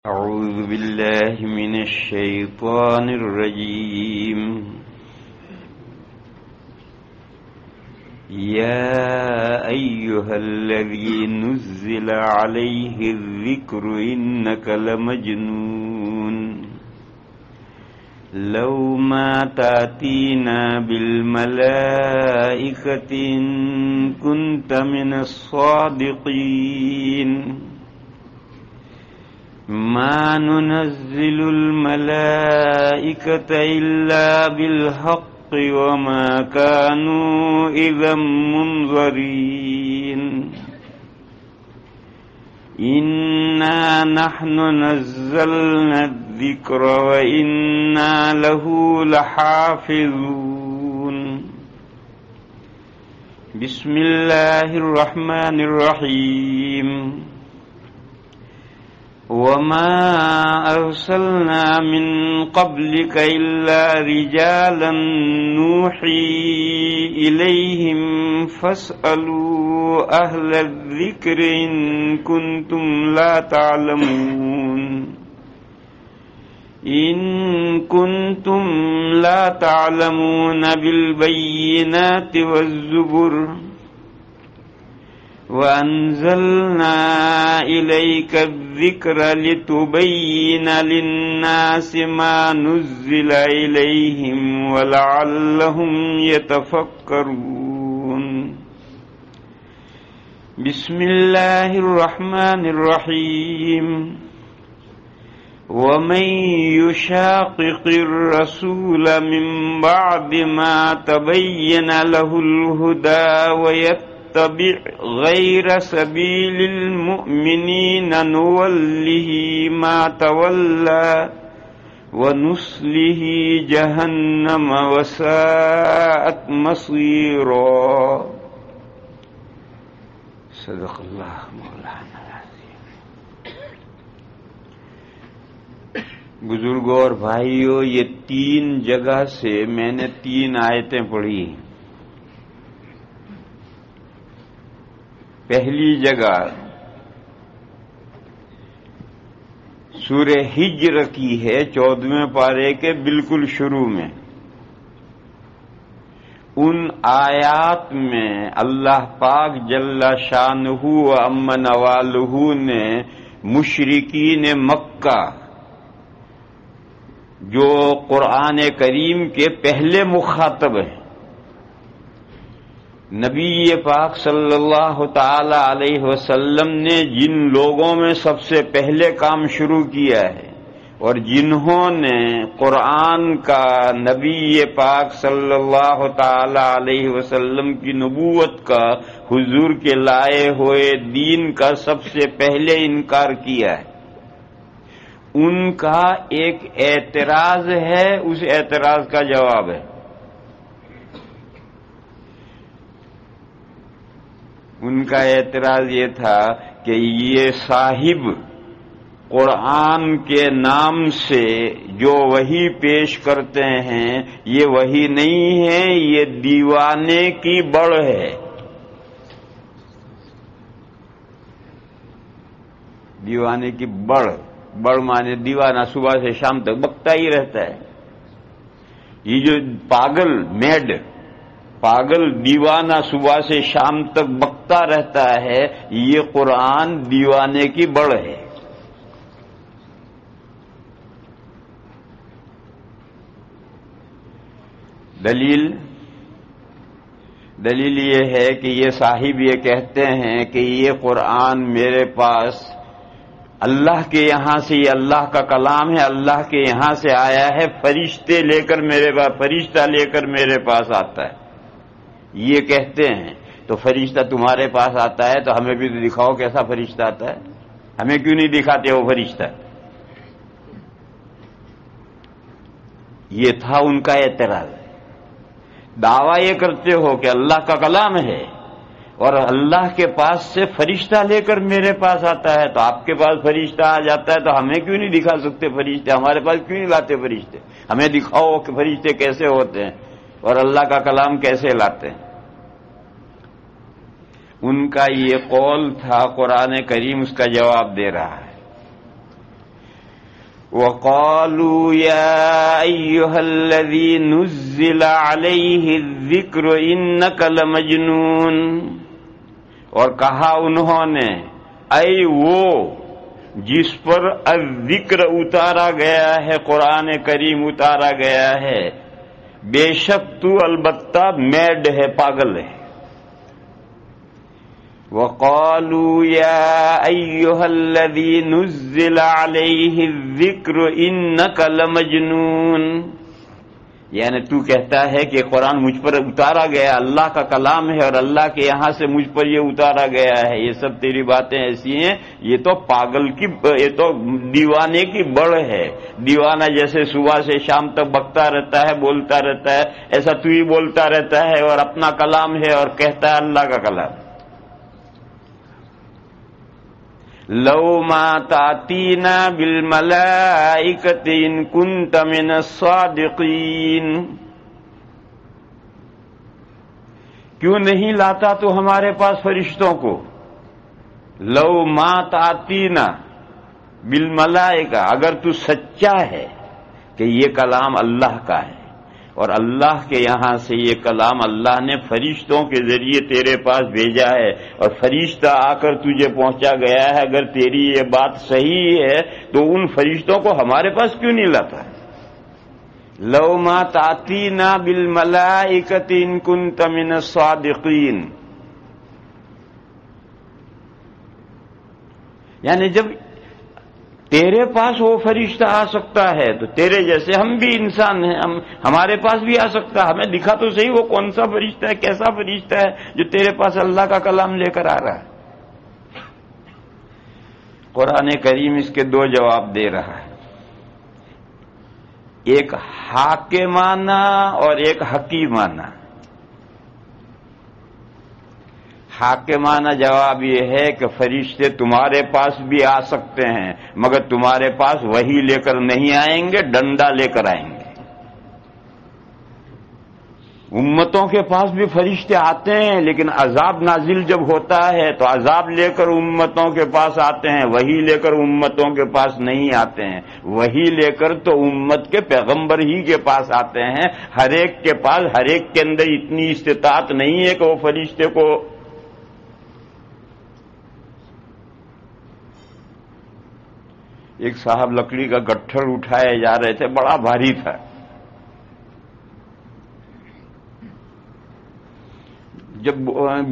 أعوذ بالله من الشيطان الرجيم. يا أيها الذي نزل عليه الذكر إنك لمجنون لو ما تأتينا بالملائكة إن كنت من الصادقين ما ننزل الملائكة إلا بالحق وما كانوا إذا منظرين إنا نحن نزلنا الذكر وإنا له لحافظون. بسم الله الرحمن الرحيم. وما أرسلنا من قبلك إلا رجالا نوحي إليهم فاسألوا أهل الذكر إن كنتم لا تعلمون. إن كنتم لا تعلمون بالبينات والزبر وأنزلنا إليك الذكر لتبين للناس ما نزل إليهم ولعلهم يتفكرون. بسم الله الرحمن الرحيم. ومن يشاقق الرسول من بعد ما تبين له الهدى ويتبع غير سبيل المؤمنين نوله ما تولى ونصله جهنم وساءت مصيرا. صدق اللہ مولانا العظیم. بزرگوں اور بھائیوں، یہ 3 جگہ سے میں نے 3 آیتیں پڑھی. پہلی جگہ سورہ ہجر کی ہے، 14ویں پارے کے بالکل شروع میں. ان آیات میں اللہ پاک جل شانہ و عم نوالہ نے مشرکین مکہ جو قرآن کریم کے پہلے مخاطب ہیں، نبی پاک صلی اللہ تعالی علیہ وسلم نے جن لوگوں میں سب سے پہلے کام شروع کیا ہے اور جنہوں نے قرآن کا نبی پاک صلی اللہ تعالی علیہ وسلم کی نبوت کا حضور کے لائے ہوئے دین کا سب سے پہلے انکار کیا ہے، ان کا ایک اعتراض ہے، اس اعتراض کا جواب ہے. ان کا اعتراض یہ تھا کہ یہ صاحب قرآن کے نام سے جو وحی پیش کرتے ہیں یہ وحی نہیں ہے، یہ دیوانے کی بڑھ ہے. دیوانے کی بڑھ مانے دیوانہ صبح سے شام تک بکتا ہی رہتا ہے. یہ جو پاگل دیوانہ صبح سے شام تک بکتا رہتا ہے، یہ قرآن دیوانے کی بڑھ ہے. دلیل یہ ہے کہ یہ صاحب یہ کہتے ہیں کہ یہ قرآن میرے پاس اللہ کے یہاں سے، یہ اللہ کا کلام ہے، اللہ کے یہاں سے آیا ہے، فرشتہ لے کر میرے پاس آتا ہے. یہ کہتے ہیں تو فرشتہ تمہارے پاس آتا ہے تو ہمیں بھی تو دکھاؤ کیسا فرشتہ آتا ہے. ہمیں کیوں نہیں دکھاتے وہ فرشتہ؟ یہ تھا ان کا اعتراض. دعویٰ یہ کرتے ہو کہ اللہ کا کلام ہے اور اللہ کے پاس سے فرشتہ لے کر میرے پاس آتا ہے، تو آپ کے پاس فرشتہ آ جاتا ہے تو ہمیں کیوں نہیں دکھا سکتے فرشتے؟ ہمارے پاس کیوں نہیں لاتے فرشتے؟ ہمیں دکھاؤ کہ فرشتے کیسے ہوتے ہیں اور اللہ کا کلام کیسے لاتے ہیں. ان کا یہ قول تھا، قرآن کریم اس کا جواب دے رہا ہے. وقالوا يا أيها الذي نزل عليه الذكر إنك لمجنون، اور کہا انہوں نے اے وہ جس پر الذکر اتارا گیا ہے، قرآن کریم اتارا گیا ہے، بے شک تو البتہ میڈ ہے، پاگل ہے۔ وقالوا يا أيها الذي نزل عليه الذكر إنك لمجنون، یعنی تو کہتا ہے کہ قرآن مجھ پر اتارا گیا، اللہ کا کلام ہے اور اللہ کے یہاں سے مجھ پر یہ اتارا گیا ہے، یہ سب تیری باتیں ایسی ہیں، یہ تو پاگل کی، یہ تو دیوانے کی بڑ ہے۔ دیوانہ جیسے صبح سے شام تک بکتا رہتا ہے، بولتا رہتا ہے، ایسا تو ہی بولتا رہتا ہے اور اپنا کلام ہے اور کہتا ہے اللہ کا کلام۔ لو ما تأتینا بالملائکۃ ان کنت من الصادقین، کیوں نہیں لاتا تو ہمارے پاس فرشتوں کو؟ لو ما تأتینا بالملائکہ، اگر تو سچا ہے کہ یہ کلام اللہ کا ہے اور اللہ کے یہاں سے یہ کلام اللہ نے فرشتوں کے ذریعے تیرے پاس بھیجا ہے اور فرشتہ آ کر تجھے پہنچا گیا ہے، اگر تیری یہ بات صحیح ہے تو ان فرشتوں کو ہمارے پاس کیوں نہیں لاتا؟ لو ما تأتینا بالملائکۃ ان کنت من الصادقین، یعنی جب تیرے پاس وہ فرشتہ آ سکتا ہے تو تیرے جیسے ہم بھی انسان ہیں، ہمارے پاس بھی آ سکتا ہے۔ ہمیں دکھا تو صحیح وہ کون سا فرشتہ ہے، کیسا فرشتہ ہے جو تیرے پاس اللہ کا کلام لے کر آ رہا ہے۔ قرآن کریم اس کے دو جواب دے رہا ہے، ایک حاکمانہ اور ایک حکیمانہ۔ حاکمانہ جواب یہ ہے کہ فرشتے تمہارے پاس بھی آ سکتے ہیں مگر تمہارے پاس وہی لے کر نہیں آئیں گے، ڈنڈا لے کر آئیں گے۔ امتوں کے پاس بھی فرشتے آتے ہیں لیکن عذاب نازل جب ہوتا ہے تو عذاب لے کر امتوں کے پاس آتے ہیں، وہی لے کر امتوں کے پاس نہیں آتے ہیں۔ وہی لے کر تو امت کے پیغمبر ہی کے پاس آتے ہیں، ہر ایک کے پاس، ہر ایک کے اندر اتنی استطاعت نہیں ہے کہ وہ فرشتے کو ایک صاحب لکڑی کا گٹھڑ اٹھائے جا رہے تھے، بڑا بھاری تھا، جب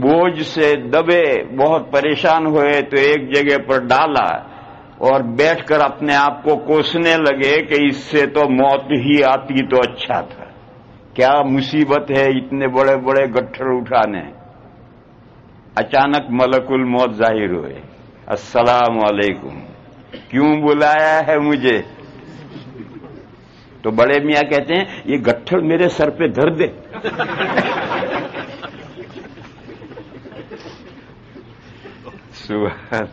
بوجھ سے دبے بہت پریشان ہوئے تو ایک جگہ پر ڈالا اور بیٹھ کر اپنے آپ کو کوسنے لگے کہ اس سے تو موت ہی آتی تو اچھا تھا، کیا مصیبت ہے اتنے بڑے بڑے گٹھڑ اٹھانے۔ اچانک ملک الموت ظاہر ہوئے، السلام علیکم، کیوں بلایا ہے مجھے؟ تو بڑے میاں کہتے ہیں یہ گٹھڑ میرے سر پہ دھر دے۔ سبحان،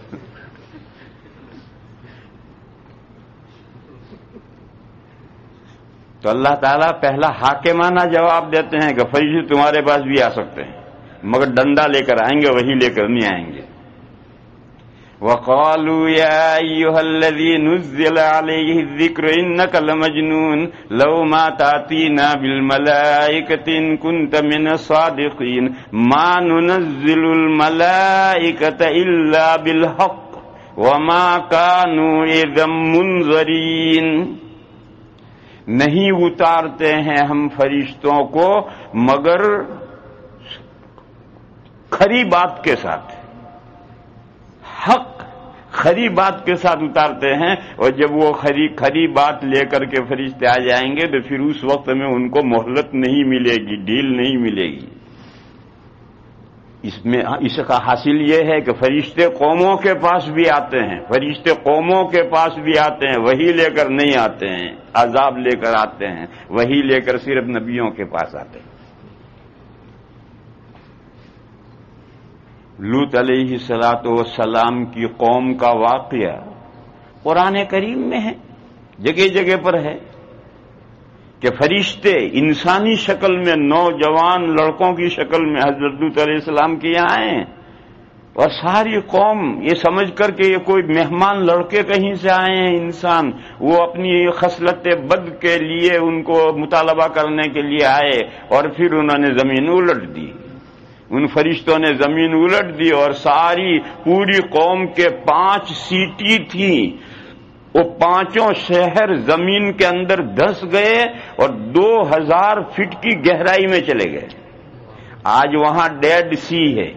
تو اللہ تعالیٰ پہلا حاکمانہ جواب دیتے ہیں کہ فرشتے تمہارے پاس بھی آ سکتے ہیں مگر ڈنڈا لے کر آئیں گے، وہی لے کر نہیں آئیں گے۔ وقالوا يا أيها الذي نزل عليه الذكر إنك لمجنون لو ما تأتينا بالملائكة إن كنت من الصادقين ما ننزل الملائكة إلا بالحق وما كانوا إذا منذرين، نہیں اتارتے ہیں ہم فرشتوں کو مگر کھری بات کے ساتھ، حق کھری بات کے ساتھ اتارتے ہیں، اور جب وہ کھری بات لے کر کے فرشتے آ جائیں گے تو پھر اس وقت میں ان کو مہلت نہیں ملے گی، ڈھیل نہیں ملے گی۔ اس کا حاصل یہ ہے کہ فرشتے قوموں کے پاس بھی آتے ہیں، فرشتے قوموں کے پاس بھی آتے ہیں، وہی لے کر نہیں آتے ہیں، عذاب لے کر آتے ہیں، وہی لے کر صرف نبیوں کے پاس آتے ہیں۔ لوط علیہ الصلوۃ والسلام کی قوم کا واقعہ قرآن کریم میں ہے، جگہ جگہ پر ہے کہ فرشتے انسانی شکل میں، نوجوان لڑکوں کی شکل میں حضرت لوط علیہ السلام کے یہاں آئے ہیں اور ساری قوم یہ سمجھ کر کہ یہ کوئی مہمان لڑکے کہیں سے آئے ہیں انسان، وہ اپنی خصلت بد کے لیے ان کو مطالبہ کرنے کے لیے آئے، اور پھر انہوں نے زمین الٹ دی، ان فرشتوں نے زمین الٹ دی، اور ساری پوری قوم کے 5 سیٹی تھیں، وہ 5 شہر زمین کے اندر دھس گئے اور 2000 فٹ کی گہرائی میں چلے گئے۔ آج وہاں ڈیڈ سی ہے،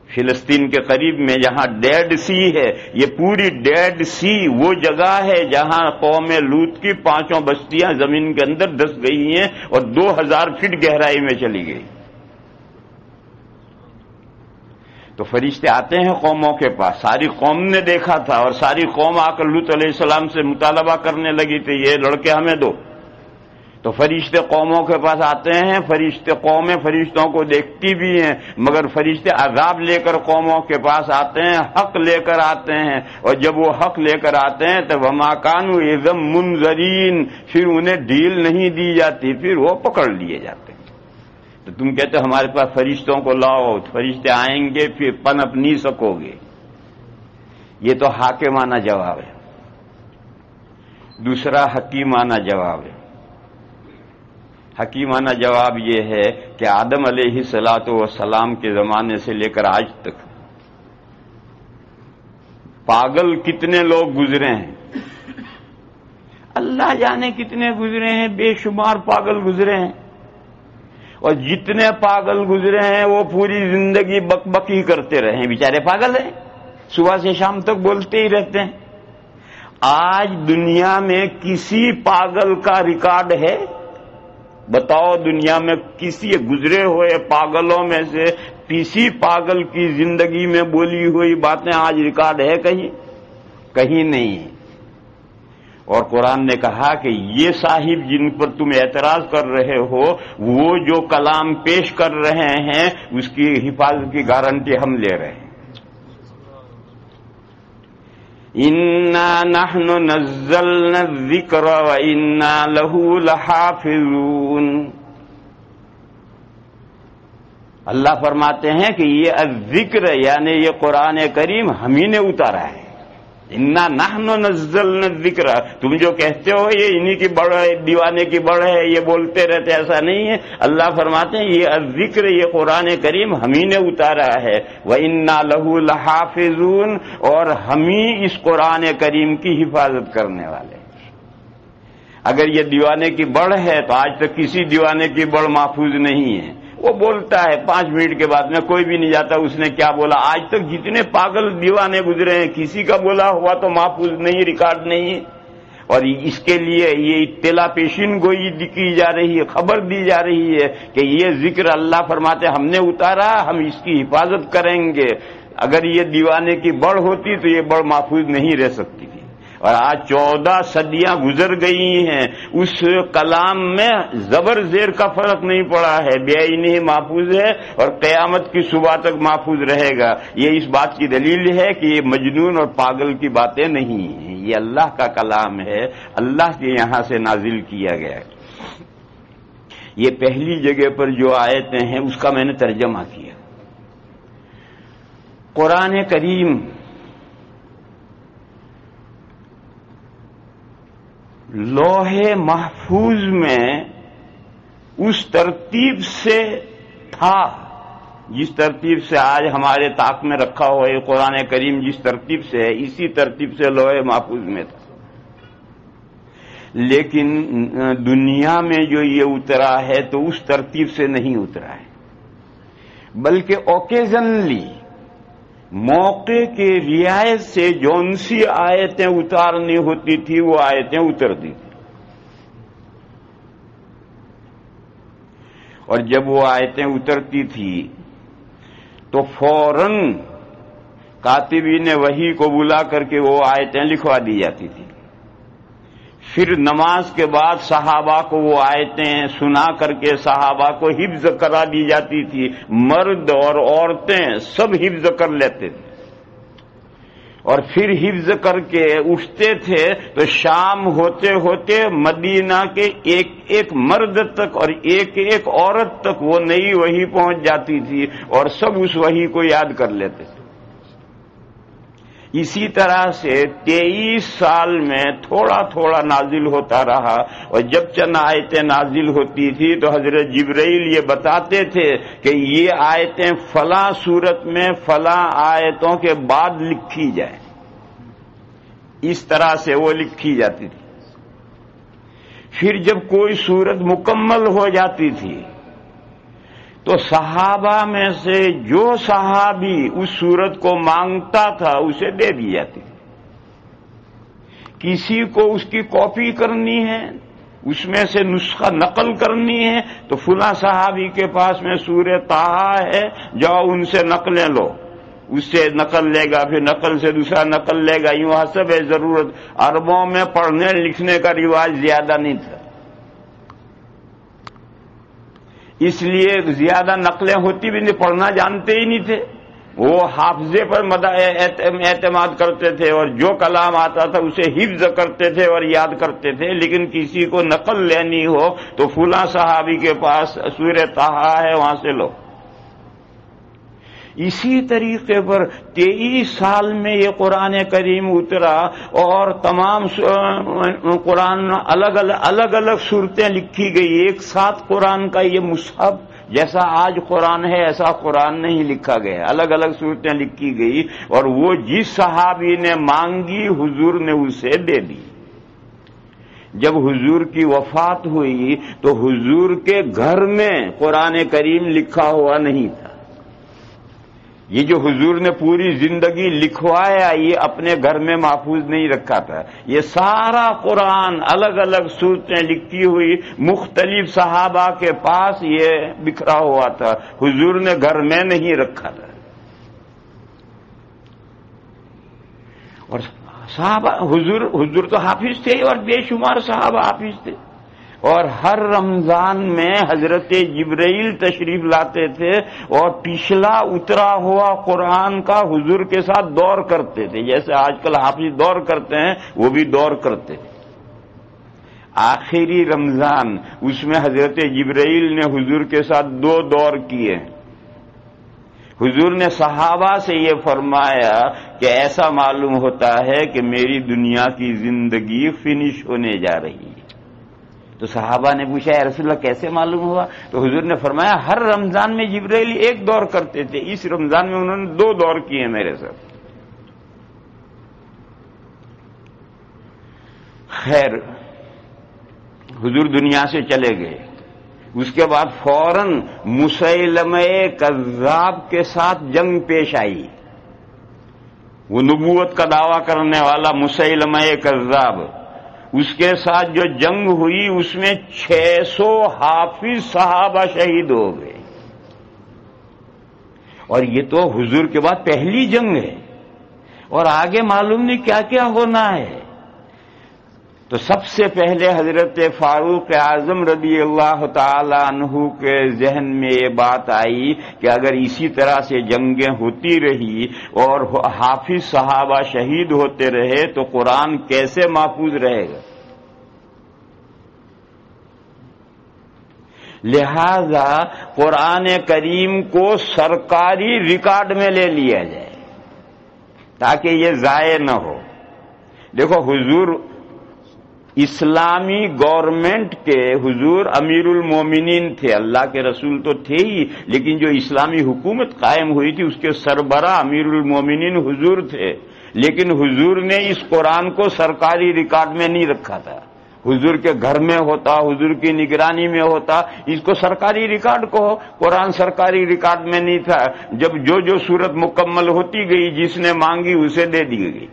فلسطین کے قریب میں جہاں ڈیڈ سی ہے، یہ پوری ڈیڈ سی وہ جگہ ہے جہاں قوم لوط کی 5 بستیاں زمین کے اندر دھس گئی ہیں اور 2000 فٹ گہرائی میں چلی گئی۔ تو فرشتے آتے ہیں قوموں کے پاس، ساری قوم نے دیکھا تھا، اور ساری قوم آ کر لوط علیہ السلام سے مطالبہ کرنے لگی تھی یہ لڑکے ہمیں دو۔ تو فرشتے قوموں کے پاس آتے ہیں، فرشتے قومیں فرشتوں کو دیکھتی بھی ہیں، مگر فرشتے عذاب لے کر قوموں کے پاس آتے ہیں، حق لے کر آتے ہیں، اور جب وہ حق لے کر آتے ہیں تو وما کانوا اذا منذرین، پھر انہیں ڈھیل نہیں دی جاتی، پھر وہ پکڑ لیے جاتے ہیں۔ تو تم کہتے ہو ہمارے پاس فرشتوں کو لاؤ، فرشتے آئیں گے پھر پنپ نہیں سکو گے، یہ تو حاکمانہ جواب ہے۔ دوسرا حکیمانہ جواب ہے۔ حکیمانہ جواب یہ ہے کہ آدم علیہ السلام کے زمانے سے لے کر آج تک پاگل کتنے لوگ گزرے ہیں، اللہ جانے کتنے گزرے ہیں، بے شمار پاگل گزرے ہیں، اور جتنے پاگل گزرے ہیں وہ پوری زندگی بک بک ہی کرتے رہے ہیں، بیچارے پاگل ہیں، صبح سے شام تک بولتے ہی رہتے ہیں۔ آج دنیا میں کسی پاگل کا ریکارڈ ہے؟ بتاؤ دنیا میں کسی گزرے ہوئے پاگلوں میں سے کسی پاگل کی زندگی میں بولی ہوئی باتیں آج ریکارڈ ہے کہیں؟ کہیں نہیں۔ اور قرآن نے کہا کہ یہ صاحب جن پر تم اعتراض کر رہے ہو، وہ جو کلام پیش کر رہے ہیں اس کی حفاظت کی گارنٹی ہم لے رہے ہیں۔ اِنَّا نَحْنُ نَزَّلْنَا الذِّكْرَ وَإِنَّا لَهُ لَحَافِظُونَ۔ اللہ فرماتے ہیں کہ یہ الذکر یعنی یہ قرآن کریم ہم ہی نے اتارا ہے۔ اِنَّا نَحْنُ نَزَّلْنَا الذِّكْرَ، تم جو کہتے ہو یہ انہی کی بڑھ ہے، دیوانے کی بڑھ ہے، یہ بولتے رہتے، ایسا نہیں ہے۔ اللہ فرماتے ہیں یہ الذکر، یہ قرآن کریم ہم ہی نے اتارا ہے، وَإِنَّا لَهُ لَحَافِظُونَ، اور ہم ہی اس قرآن کریم کی حفاظت کرنے والے ہیں۔ اگر یہ دیوانے کی بڑھ ہے تو آج تک کسی دیوانے کی بڑھ محفوظ نہیں ہے، وہ بولتا ہے 5 منٹ کے بعد میں کوئی بھی نہیں جاتا اس نے کیا بولا۔ آج تک جتنے پاگل دیوانے گزرے ہیں کسی کا بولا ہوا تو محفوظ نہیں، ریکارڈ نہیں ہے، اور اس کے لیے یہ اطلاع پیشین گوئی کی جا رہی ہے، خبر دی جا رہی ہے کہ یہ ذکر اللہ فرماتے ہم نے اتارا، ہم اس کی حفاظت کریں گے۔ اگر یہ دیوانے کی بڑھ ہوتی تو یہ بڑھ محفوظ نہیں رہ سکتی تھی، اور آج 14 صدیاں گزر گئی ہیں، اس کلام میں زبر زیر کا فرق نہیں پڑا ہے، بے عینی محفوظ ہے اور قیامت کی صبح تک محفوظ رہے گا۔ یہ اس بات کی دلیل ہے کہ یہ مجنون اور پاگل کی باتیں نہیں ہیں، یہ اللہ کا کلام ہے، اللہ کے یہاں سے نازل کیا گیا ہے۔ یہ پہلی جگہ پر جو آیتیں ہیں اس کا میں نے ترجمہ کیا۔ قرآن کریم لوح محفوظ میں اس ترتیب سے تھا جس ترتیب سے آج ہمارے طاق میں رکھا ہوا ہے قرآن کریم، جس ترتیب سے ہے اسی ترتیب سے لوح محفوظ میں تھا، لیکن دنیا میں جو یہ اترا ہے تو اس ترتیب سے نہیں اترا ہے، بلکہ اوکیزنلی موقع کے رعایت سے جون سی آیتیں اتارنی ہوتی تھی وہ آیتیں اترتی تھی، اور جب وہ آیتیں اترتی تھی تو فوراً کاتبین وحی کو بلا کر کے وہ آیتیں لکھوا دی جاتی تھی، پھر نماز کے بعد صحابہ کو وہ آیتیں سنا کر کے صحابہ کو حفظ کرا دی جاتی تھی، مرد اور عورتیں سب حفظ کر لیتے تھے، اور پھر حفظ کر کے اٹھتے تھے تو شام ہوتے ہوتے مدینہ کے ایک ایک مرد تک اور ایک ایک عورت تک وہ نئی وحی پہنچ جاتی تھی اور سب اس وحی کو یاد کر لیتے تھے۔ اسی طرح سے 23 سال میں تھوڑا تھوڑا نازل ہوتا رہا، اور جب چند آیتیں نازل ہوتی تھی تو حضرت جبرائیل یہ بتاتے تھے کہ یہ آیتیں فلاں صورت میں فلاں آیتوں کے بعد لکھی جائیں، اس طرح سے وہ لکھی جاتی تھی۔ پھر جب کوئی صورت مکمل ہو جاتی تھی تو صحابہ میں سے جو صحابی اس صورت کو مانگتا تھا اسے دے دی جاتی تھی۔ کسی کو اس کی کاپی کرنی ہے، اس میں سے نسخہ نقل کرنی ہے تو فلاں صحابی کے پاس میں سورہ طٰہٰ ہے، جاؤ ان سے نقلیں لو، اس سے نقل لے گا، پھر نقل سے دوسرا نقل لے گا، یوں حسب ضرورت۔ عربوں میں پڑھنے لکھنے کا رواج زیادہ نہیں تھا، اس لیے زیادہ نقلیں ہوتی بھی نہیں، پڑھنا جانتے ہی نہیں تھے۔ وہ حافظے پر اعتماد کرتے تھے اور جو کلام آتا تھا اسے حفظ کرتے تھے اور یاد کرتے تھے، لیکن کسی کو نقل لینی ہو تو فلاں صحابی کے پاس سورہ طٰہٰ ہے، وہاں سے لو۔ اسی طریقے پر 23 سال میں یہ قرآن کریم اترا اور تمام قرآن الگ الگ صورتیں لکھی گئی، ایک ساتھ قرآن کا یہ مصحف جیسا آج قرآن ہے ایسا قرآن نہیں لکھا گیا، الگ الگ صورتیں لکھی گئی، اور وہ جس صحابی نے مانگی حضور نے اسے دے دی۔ جب حضور کی وفات ہوئی تو حضور کے گھر میں قرآن کریم لکھا ہوا نہیں تھا۔ یہ جو حضور نے پوری زندگی لکھوایا یہ اپنے گھر میں محفوظ نہیں رکھا تھا، یہ سارا قرآن الگ الگ صورتیں لکھی ہوئی مختلف صحابہ کے پاس یہ بکھرا ہوا تھا، حضور نے گھر میں نہیں رکھا تھا۔ اور صحابہ حضور تو حافظ تھے اور بے شمار صحابہ حافظ تھے، اور ہر رمضان میں حضرت جبرائیل تشریف لاتے تھے اور پچھلا اترا ہوا قرآن کا حضور کے ساتھ دور کرتے تھے، جیسے آج کل حافظ دور کرتے ہیں وہ بھی دور کرتے تھے۔ آخری رمضان اس میں حضرت جبرائیل نے حضور کے ساتھ 2 دور کیے۔ حضور نے صحابہ سے یہ فرمایا کہ ایسا معلوم ہوتا ہے کہ میری دنیا کی زندگی فنش ہونے جا رہی ہے۔ تو صحابہ نے پوچھا یا رسول اللہ کیسے معلوم ہوا؟ تو حضور نے فرمایا ہر رمضان میں جبرائیل 1 دور کرتے تھے، اس رمضان میں انہوں نے 2 دور کیے میرے ساتھ۔ خیر، حضور دنیا سے چلے گئے، اس کے بعد فوراً مسیلمہ کذاب کے ساتھ جنگ پیش آئی۔ وہ نبوت کا دعویٰ کرنے والا مسیلمہ کذاب، اس کے ساتھ جو جنگ ہوئی اس میں 600 حافظ صحابہ شہید ہو گئے، اور یہ تو حضور کے بعد پہلی جنگ ہے، اور آگے معلوم نہیں کیا کیا ہونا ہے۔ تو سب سے پہلے حضرت فاروق اعظم رضی اللہ تعالی عنہ کے ذہن میں یہ بات آئی کہ اگر اسی طرح سے جنگیں ہوتی رہی اور حافظ صحابہ شہید ہوتے رہے تو قرآن کیسے محفوظ رہے گا؟ لہذا قرآن کریم کو سرکاری ریکارڈ میں لے لیا جائے تاکہ یہ ضائع نہ ہو۔ دیکھو حضور اسلامی گورنمنٹ کے حضور امیر المومنین تھے، اللہ کے رسول تو تھے ہی، لیکن جو اسلامی حکومت قائم ہوئی تھی اس کے سربراہ امیر المومنین حضور تھے، لیکن حضور نے اس قرآن کو سرکاری ریکارڈ میں نہیں رکھا تھا، حضور کے گھر میں ہوتا، حضور کی نگرانی میں ہوتا، اس کو سرکاری ریکارڈ کہو، قرآن سرکاری ریکارڈ میں نہیں تھا۔ جب جو صورت مکمل ہوتی گئی جس نے مانگی اسے دے دی گئی،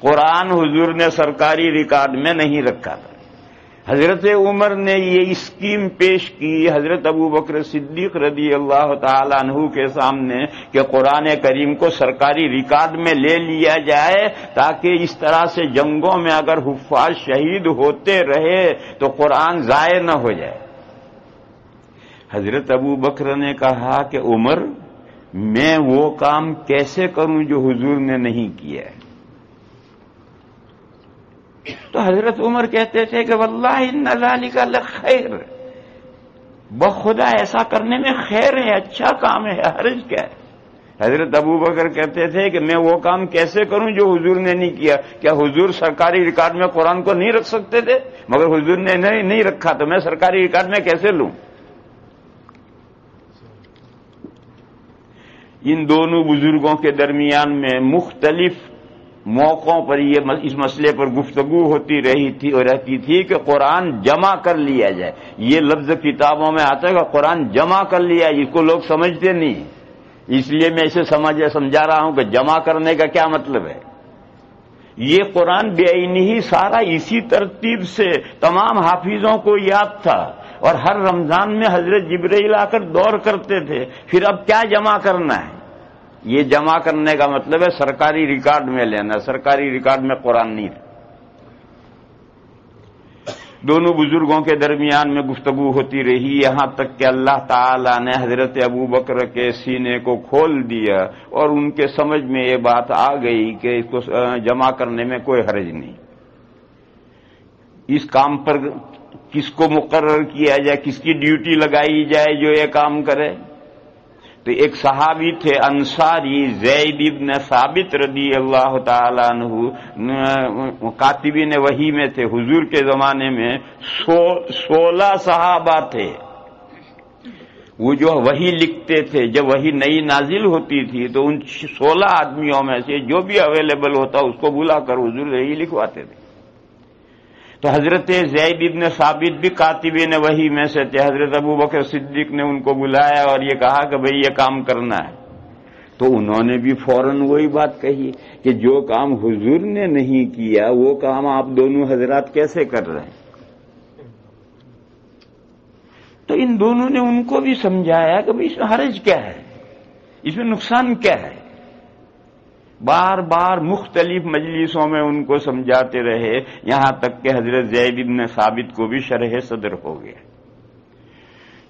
قرآن حضور نے سرکاری ریکارڈ میں نہیں رکھا تھا۔ حضرت عمر نے یہ اسکیم پیش کی حضرت ابو بکر صدیق رضی اللہ تعالی عنہ کے سامنے کہ قرآن کریم کو سرکاری ریکارڈ میں لے لیا جائے تاکہ اس طرح سے جنگوں میں اگر حفاظ شہید ہوتے رہے تو قرآن ضائع نہ ہو جائے۔ حضرت ابو بکر نے کہا کہ عمر میں وہ کام کیسے کروں جو حضور نے نہیں کیا ہے؟ تو حضرت عمر کہتے تھے کہ واللہ ان ذالک لخیر، بخدا ایسا کرنے میں خیر ہے، اچھا کام ہے، حرج کیا ہے؟ حضرت ابو بکر کہتے تھے کہ میں وہ کام کیسے کروں جو حضور نے نہیں کیا؟ کیا حضور سرکاری ریکارڈ میں قرآن کو نہیں رکھ سکتے تھے؟ مگر حضور نے نہیں رکھا تو میں سرکاری ریکارڈ میں کیسے لوں؟ ان دونوں بزرگوں کے درمیان میں مختلف موقعوں پر اس مسئلے پر گفتگو ہوتی رہتی تھی کہ قرآن جمع کر لیا جائے۔ یہ لفظ کتابوں میں آتا ہے کہ قرآن جمع کر لیا، اس کو لوگ سمجھتے نہیں، اس لیے میں اسے سمجھا رہا ہوں کہ جمع کرنے کا کیا مطلب ہے۔ یہ قرآن بے عینی سارا اسی ترتیب سے تمام حافظوں کو یاد تھا، اور ہر رمضان میں حضرت جبرائیل آ کر دور کرتے تھے، پھر اب کیا جمع کرنا ہے؟ یہ جمع کرنے کا مطلب ہے سرکاری ریکارڈ میں لینا، سرکاری ریکارڈ میں قرآن نہیں تھا۔ دونوں بزرگوں کے درمیان میں گفتگو ہوتی رہی، یہاں تک کہ اللہ تعالی نے حضرت ابو بکر کے سینے کو کھول دیا اور ان کے سمجھ میں یہ بات آ گئی کہ اس کو جمع کرنے میں کوئی حرج نہیں۔ اس کام پر کس کو مقرر کیا جائے، کس کی ڈیوٹی لگائی جائے جو یہ کام کرے؟ تو ایک صحابی تھے انصاری زید ابن ثابت رضی اللہ تعالی عنہ، کاتبین وحی میں تھے۔ حضور کے زمانے میں 16 صحابہ تھے، وہ جو وحی لکھتے تھے۔ جب وحی نئی نازل ہوتی تھی تو ان 16 آدمیوں میں سے جو بھی اویلیبل ہوتا اس کو بلا کر حضور وحی لکھواتے تھے۔ تو حضرت زید ابن ثابت بھی کاتبین وحی میں سے تھے۔ حضرت ابو بکر صدیق نے ان کو بلایا اور یہ کہا کہ بھئی یہ کام کرنا ہے، تو انہوں نے بھی فوراً وہی بات کہی کہ جو کام حضور نے نہیں کیا وہ کام آپ دونوں حضرات کیسے کر رہے ہیں؟ تو ان دونوں نے ان کو بھی سمجھایا کہ بھئی اس میں حرج کیا ہے، اس میں نقصان کیا ہے۔ بار بار مختلف مجلسوں میں ان کو سمجھاتے رہے، یہاں تک کہ حضرت زید بن ثابت کو بھی شرح صدر ہو گیا۔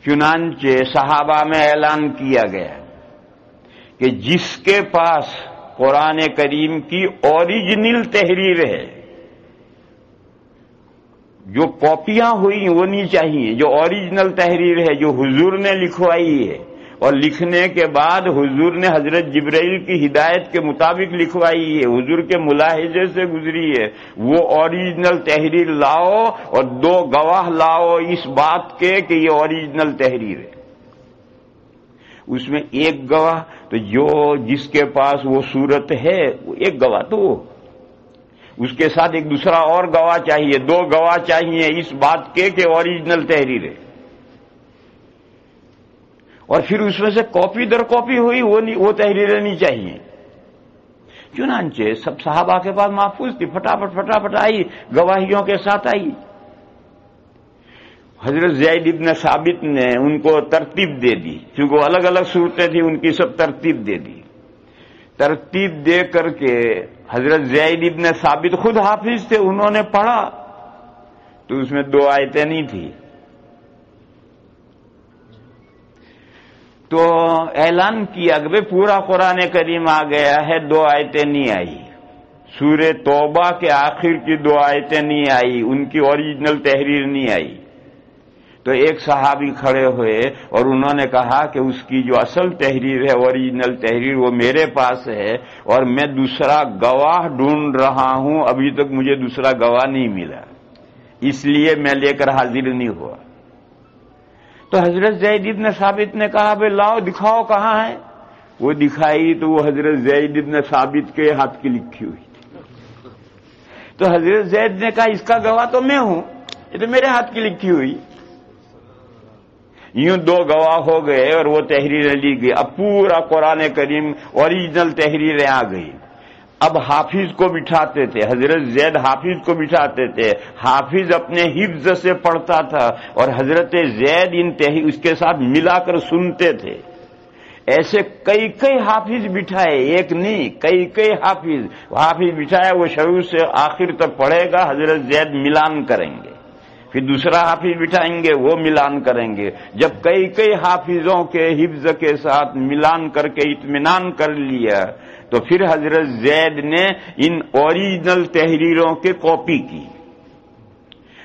چنانچہ صحابہ میں اعلان کیا گیا کہ جس کے پاس قرآن کریم کی اوریجنل تحریر ہے، جو کاپیاں ہوئی وہ نہیں چاہیے، جو اوریجنل تحریر ہے جو حضور نے لکھوائی ہے اور لکھنے کے بعد حضور نے حضرت جبرائیل کی ہدایت کے مطابق لکھوائی ہے، حضور کے ملاحظے سے گزری ہے، وہ اوریجنل تحریر لاؤ اور 2 گواہ لاؤ اس بات کے کہ یہ اوریجنل تحریر ہے۔ اس میں ایک گواہ تو جس کے پاس وہ صورت ہے وہ ایک گواہ، تو اس کے ساتھ ایک دوسرا اور گواہ چاہیے، 2 گواہ چاہیے اس بات کے کہ اوریجنل تحریر ہے۔ اور پھر اس میں سے کاپی در کاپی ہوئی وہ تحریریں نہیں چاہیے۔ چنانچہ سب صحابہ کے پاس محفوظ تھی، فٹافٹ آئی، گواہیوں کے ساتھ آئی۔ حضرت زید ابن ثابت نے ان کو ترتیب دے دی، کیونکہ الگ الگ صورتیں تھیں، ان کی سب ترتیب دے دی۔ ترتیب دے کر کے حضرت زید ابن ثابت خود حافظ تھے، انہوں نے پڑھا تو اس میں 2 آیتیں نہیں تھی، تو اعلان کیا کہ پورا قرآن کریم آ گیا ہے، 2 آیتیں نہیں آئی۔ سورہ توبہ کے آخر کی 2 آیتیں نہیں آئی، ان کی اوریجنل تحریر نہیں آئی۔ تو ایک صحابی کھڑے ہوئے اور انہوں نے کہا کہ اس کی جو اصل تحریر ہے، اوریجنل تحریر، وہ میرے پاس ہے اور میں دوسرا گواہ ڈھونڈ رہا ہوں، ابھی تک مجھے دوسرا گواہ نہیں ملا، اس لیے میں لے کر حاضر نہیں ہوا۔ تو حضرت زید ابن ثابت نے کہا بھئی لاؤ دکھاؤ کہاں ہے۔ وہ دکھائی تو وہ حضرت زید ابن ثابت کے ہاتھ کی لکھی ہوئی تھی۔ تو حضرت زید نے کہا اس کا گواہ تو میں ہوں، یہ تو میرے ہاتھ کی لکھی ہوئی۔ یوں 2 گواہ ہو گئے اور وہ تحریریں لی گئی۔ اب پورا قرآن کریم اوریجنل تحریریں آ گئی۔ اب حافظ کو بٹھاتے تھے، حضرت زید حافظ کو بٹھاتے تھے، حافظ اپنے حفظ سے پڑھتا تھا اور حضرت زید اس کے ساتھ ملا کر سنتے تھے۔ ایسے کئی حافظ بٹھائے، ایک نہیں، کئی حافظ بٹھائے، وہ شروع سے آخر تک پڑھے گا، حضرت زید ملان کریں گے، پھر دوسرا حافظ بٹھائیں گے، وہ ملان کریں گے۔ جب کئی حافظوں کے حفظ کے ساتھ ملان کر کے اطمینان کر لیا تو پھر حضرت زید نے ان اوریجنل تحریروں کے کاپی کی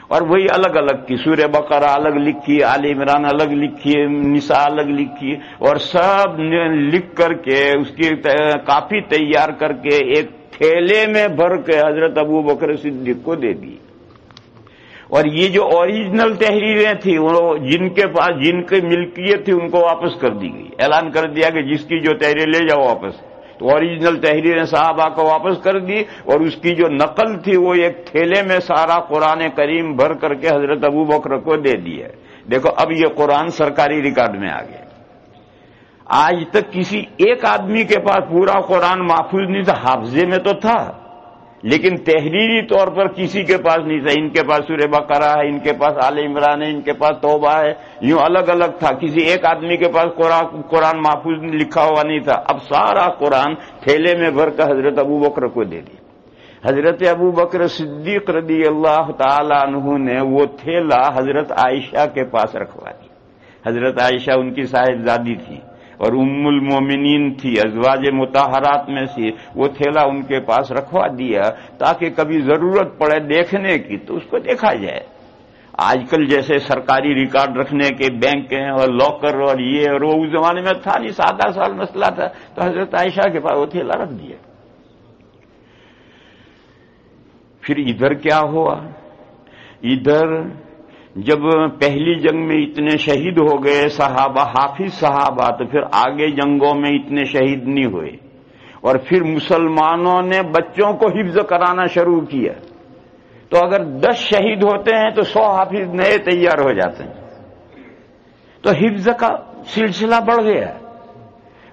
اور وہی الگ الگ کی، سورہ بقرہ الگ لکھی، آل عمران الگ لکھی، نساء الگ لکھی، اور سب نے لکھ کر کے اس کی کاپی تیار کر کے ایک تھیلے میں بھر کے حضرت ابو بکر صدیق کو دے دی۔ اور یہ جو اوریجنل تحریریں تھیں وہ جن کے پاس جن کی ملکیت تھی ان کو واپس کر دی گئی، اعلان کر دیا کہ جس کی جو تحریر لے جاؤ واپس۔ تو اوریجنل تحریریں صحابہ کو واپس کر دی اور اس کی جو نقل تھی وہ ایک تھیلے میں سارا قرآن کریم بھر کر کے حضرت ابو بکر کو دے دی ہے۔ دیکھو اب یہ قرآن سرکاری ریکارڈ میں آ گیا۔ آج تک کسی ایک آدمی کے پاس پورا قرآن محفوظ نہیں تھا، حافظے میں تو تھا لیکن تحریری طور پر کسی کے پاس نہیں تھا۔ ان کے پاس سورہ بقرہ ہے، ان کے پاس آل عمران ہے، ان کے پاس توبہ ہے، یوں الگ الگ تھا۔ کسی ایک آدمی کے پاس قرآن محفوظ لکھا ہوا نہیں تھا۔ اب سارا قرآن تھیلے میں بھر کر حضرت ابو بکر کو دے دی۔ حضرت ابو بکر صدیق رضی اللہ تعالی عنہ نے وہ تھیلا حضرت عائشہ کے پاس رکھوا دیا۔ حضرت عائشہ ان کی صاحبزادی تھی اور ام المومنین تھی، ازواج مطہرات میں سے، وہ تھیلا ان کے پاس رکھوا دیا تاکہ کبھی ضرورت پڑے دیکھنے کی تو اس کو دیکھا جائے۔ آج کل جیسے سرکاری ریکارڈ رکھنے کے بینک ہیں اور لاکر اور یہ اور وہ، اس زمانے میں تھا نہیں، سادہ سال مسئلہ تھا، تو حضرت عائشہ کے پاس وہ تھیلا رکھ دیا۔ پھر ادھر کیا ہوا؟ ادھر جب پہلی جنگ میں اتنے شہید ہو گئے صحابہ، حافظ صحابہ، تو پھر آگے جنگوں میں اتنے شہید نہیں ہوئے، اور پھر مسلمانوں نے بچوں کو حفظ کرانا شروع کیا۔ تو اگر 10 شہید ہوتے ہیں تو 100 حافظ نئے تیار ہو جاتے ہیں، تو حفظ کا سلسلہ بڑھ گیا۔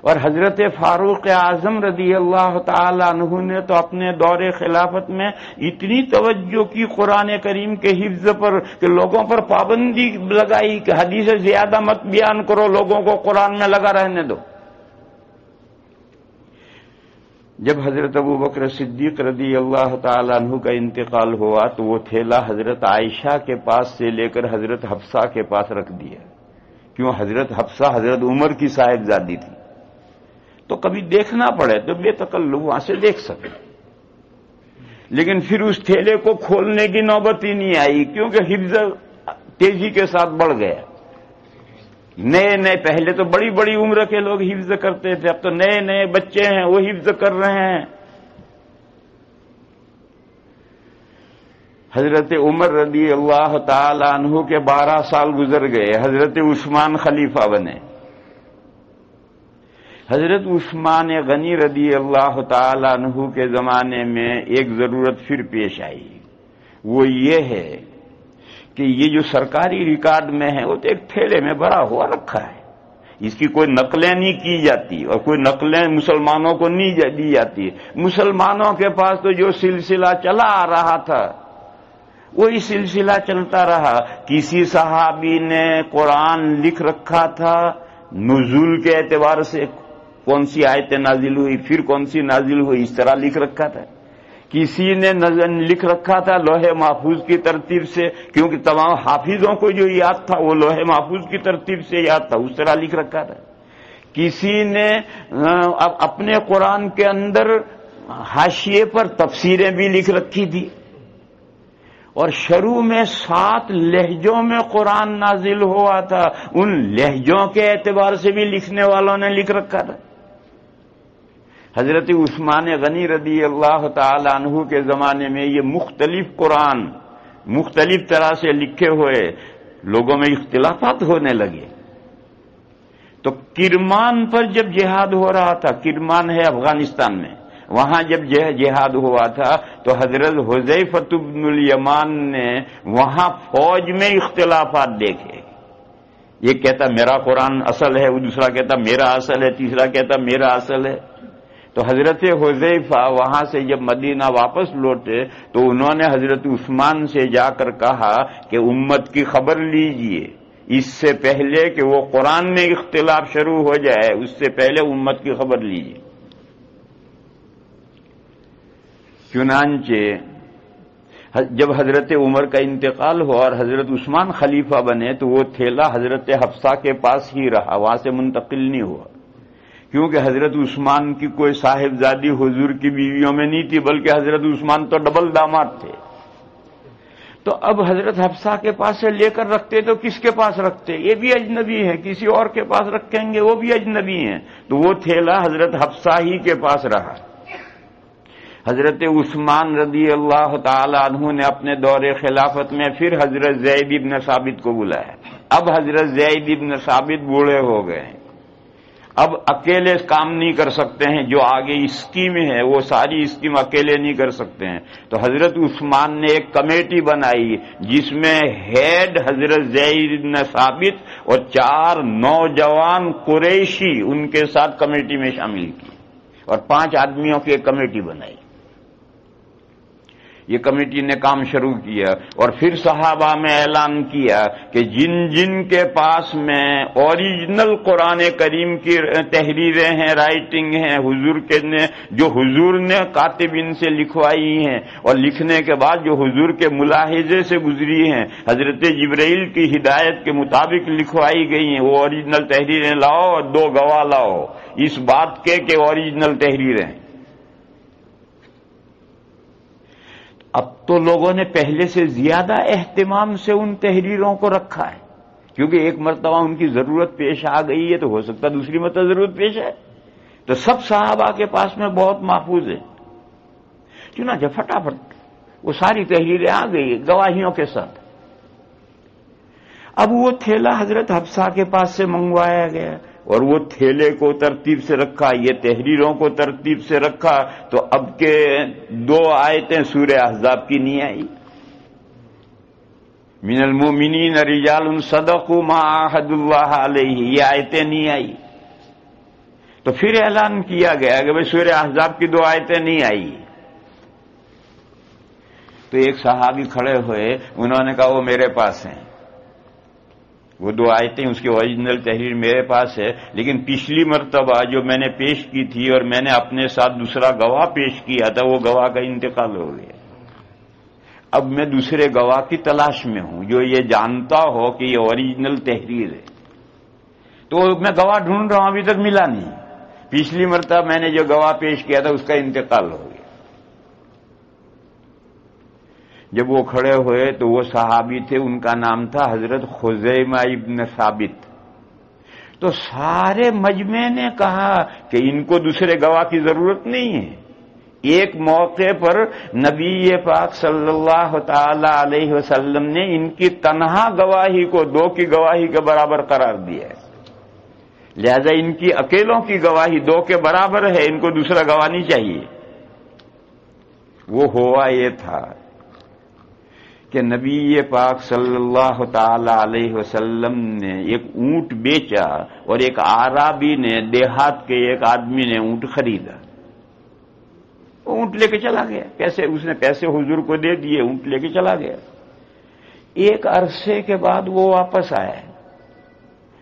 اور حضرت فاروق اعظم رضی اللہ تعالی عنہ نے تو اپنے دور خلافت میں اتنی توجہ کی قرآن کریم کے حفظ پر کہ لوگوں پر پابندی لگائی کہ حدیث زیادہ مت بیان کرو، لوگوں کو قرآن میں لگا رہنے دو۔ جب حضرت ابو بکر صدیق رضی اللہ تعالی عنہ کا انتقال ہوا تو وہ تھیلا حضرت عائشہ کے پاس سے لے کر حضرت حفصہ کے پاس رکھ دیا، کیوں حضرت حفصہ حضرت عمر کی صاحبزادی تھی، تو کبھی دیکھنا پڑے تو بے تکلف وہاں سے دیکھ سکے۔ لیکن پھر اس تھیلے کو کھولنے کی نوبت ہی نہیں آئی کیونکہ حفظ تیزی کے ساتھ بڑھ گیا۔ نئے پہلے تو بڑی بڑی عمر کے لوگ حفظ کرتے تھے، اب تو نئے بچے ہیں وہ حفظ کر رہے ہیں۔ حضرت عمر رضی اللہ تعالی عنہ کے 12 سال گزر گئے، حضرت عثمان خلیفہ بنے۔ حضرت عثمان غنی رضی اللہ تعالی عنہ کے زمانے میں ایک ضرورت پھر پیش آئی، وہ یہ ہے کہ یہ جو سرکاری ریکارڈ میں ہے وہ تو ایک تھیلے میں بھرا ہوا رکھا ہے، اس کی کوئی نقلیں نہیں کی جاتی اور کوئی نقلیں مسلمانوں کو نہیں دی جاتی۔ مسلمانوں کے پاس تو جو سلسلہ چلا آ رہا تھا وہی سلسلہ چلتا رہا۔ کسی صحابی نے قرآن لکھ رکھا تھا نزول کے اعتبار سے، کون سی آیت نازل ہوئی پھر کون سی نازل ہوئی، اس طرح لکھ رکھا تھا۔ کسی نے لکھ رکھا تھا لوح محفوظ کی ترتیب سے، کیونکہ تمام حافظوں کو جو یاد تھا وہ لوح محفوظ کی ترتیب سے یاد تھا، اس طرح لکھ رکھا تھا۔ کسی نے اپنے قرآن کے اندر حاشیے پر تفسیریں بھی لکھ رکھی تھی، اور شروع میں 7 لہجوں میں قرآن نازل ہوا تھا، ان لہجوں کے اعتبار سے بھی لکھنے والوں نے لکھ رکھا تھا۔ حضرت عثمان غنی رضی اللہ تعالی عنہ کے زمانے میں یہ مختلف قرآن مختلف طرح سے لکھے ہوئے لوگوں میں اختلافات ہونے لگے۔ تو کرمان پر جب جہاد ہو رہا تھا، کرمان ہے افغانستان میں، وہاں جب جہاد ہوا تھا تو حضرت حذیفہ بن الیمان نے وہاں فوج میں اختلافات دیکھے۔ یہ کہتا میرا قرآن اصل ہے، وہ دوسرا کہتا میرا اصل ہے، تیسرا کہتا میرا اصل ہے۔ تو حضرت حذیفہ وہاں سے جب مدینہ واپس لوٹے تو انہوں نے حضرت عثمان سے جا کر کہا کہ امت کی خبر لیجئے، اس سے پہلے کہ وہ قرآن میں اختلاف شروع ہو جائے اس سے پہلے امت کی خبر لیجئے۔ چنانچہ جب حضرت عمر کا انتقال ہوا اور حضرت عثمان خلیفہ بنے تو وہ تھیلا حضرت حفصہ کے پاس ہی رہا، وہاں سے منتقل نہیں ہوا، کیونکہ حضرت عثمان کی کوئی صاحبزادی حضور کی بیویوں میں نہیں تھی، بلکہ حضرت عثمان تو ڈبل داماد تھے۔ تو اب حضرت حفصہ کے پاس سے لے کر رکھتے تو کس کے پاس رکھتے؟ یہ بھی اجنبی ہیں، کسی اور کے پاس رکھیں گے وہ بھی اجنبی ہیں، تو وہ تھیلا حضرت حفصہ ہی کے پاس رہا۔ حضرت عثمان رضی اللہ تعالی عنہ نے اپنے دور خلافت میں پھر حضرت زید بن ثابت کو بلایا۔ اب حضرت زید بن ثابت بوڑھے ہو گئے ہیں، اب اکیلے کام نہیں کر سکتے ہیں، جو آگے اسکیم ہے وہ ساری اسکیم اکیلے نہیں کر سکتے ہیں، تو حضرت عثمان نے ایک کمیٹی بنائی جس میں ہیڈ حضرت زید بن ثابت اور 4 نوجوان قریشی ان کے ساتھ کمیٹی میں شامل کی اور 5 آدمیوں کی ایک کمیٹی بنائی۔ یہ کمیٹی نے کام شروع کیا اور پھر صحابہ میں اعلان کیا کہ جن جن کے پاس میں اوریجنل قرآن کریم کی تحریریں ہیں، رائٹنگ ہیں، حضور کے نے جو حضور نے کاتبین سے لکھوائی ہیں اور لکھنے کے بعد جو حضور کے ملاحظے سے گزری ہیں، حضرت جبرائیل کی ہدایت کے مطابق لکھوائی گئی ہیں، وہ اوریجنل تحریریں لاؤ اور 2 گواہ لاؤ اس بات کے کہ اوریجنل تحریریں ہیں۔ اب تو لوگوں نے پہلے سے زیادہ اہتمام سے ان تحریروں کو رکھا ہے، کیونکہ ایک مرتبہ ان کی ضرورت پیش آ گئی ہے تو ہو سکتا دوسری مرتبہ ضرورت پیش ہے، تو سب صحابہ کے پاس میں بہت محفوظ ہے۔ چنانچہ فٹافٹ وہ ساری تحریریں آ گئی گواہیوں کے ساتھ۔ اب وہ تھیلا حضرت حفصہ کے پاس سے منگوایا گیا اور وہ تھیلے کو ترتیب سے رکھا، یہ تحریروں کو ترتیب سے رکھا، تو اب کے 2 آیتیں سورہ احزاب کی نہیں آئی، من المؤمنین رجال صدقوا ما عاہدوا اللہ علیہ، یہ آیتیں نہیں آئی۔ تو پھر اعلان کیا گیا کہ بھئی سورہ احزاب کی 2 آیتیں نہیں آئی۔ تو ایک صحابی کھڑے ہوئے، انہوں نے کہا وہ میرے پاس ہیں، وہ 2 آیتیں اس کی اوریجنل تحریر میرے پاس ہے، لیکن پچھلی مرتبہ جو میں نے پیش کی تھی اور میں نے اپنے ساتھ دوسرا گواہ پیش کیا تھا، وہ گواہ کا انتقال ہو گیا، اب میں دوسرے گواہ کی تلاش میں ہوں جو یہ جانتا ہو کہ یہ اوریجنل تحریر ہے۔ تو میں گواہ ڈھونڈ رہا ہوں، ابھی تک ملا نہیں، پچھلی مرتبہ میں نے جو گواہ پیش کیا تھا اس کا انتقال ہو گیا۔ جب وہ کھڑے ہوئے تو وہ صحابی تھے، ان کا نام تھا حضرت خزیمہ ابن ثابت۔ تو سارے مجمع نے کہا کہ ان کو دوسرے گواہ کی ضرورت نہیں ہے۔ ایک موقع پر نبی پاک صلی اللہ تعالی علیہ وسلم نے ان کی تنہا گواہی کو 2 کی گواہی کے برابر قرار دیا ہے، لہذا ان کی اکیلوں کی گواہی 2 کے برابر ہے، ان کو دوسرا گواہ نہیں چاہیے۔ وہ ہوا یہ تھا کہ نبی پاک صلی اللہ تعالی علیہ وسلم نے ایک اونٹ بیچا اور ایک اعرابی نے، دیہات کے ایک آدمی نے اونٹ خریدا، اونٹ لے کے چلا گیا، اس نے پیسے حضور کو دے دیے، اونٹ لے کے چلا گیا۔ ایک عرصے کے بعد وہ واپس آیا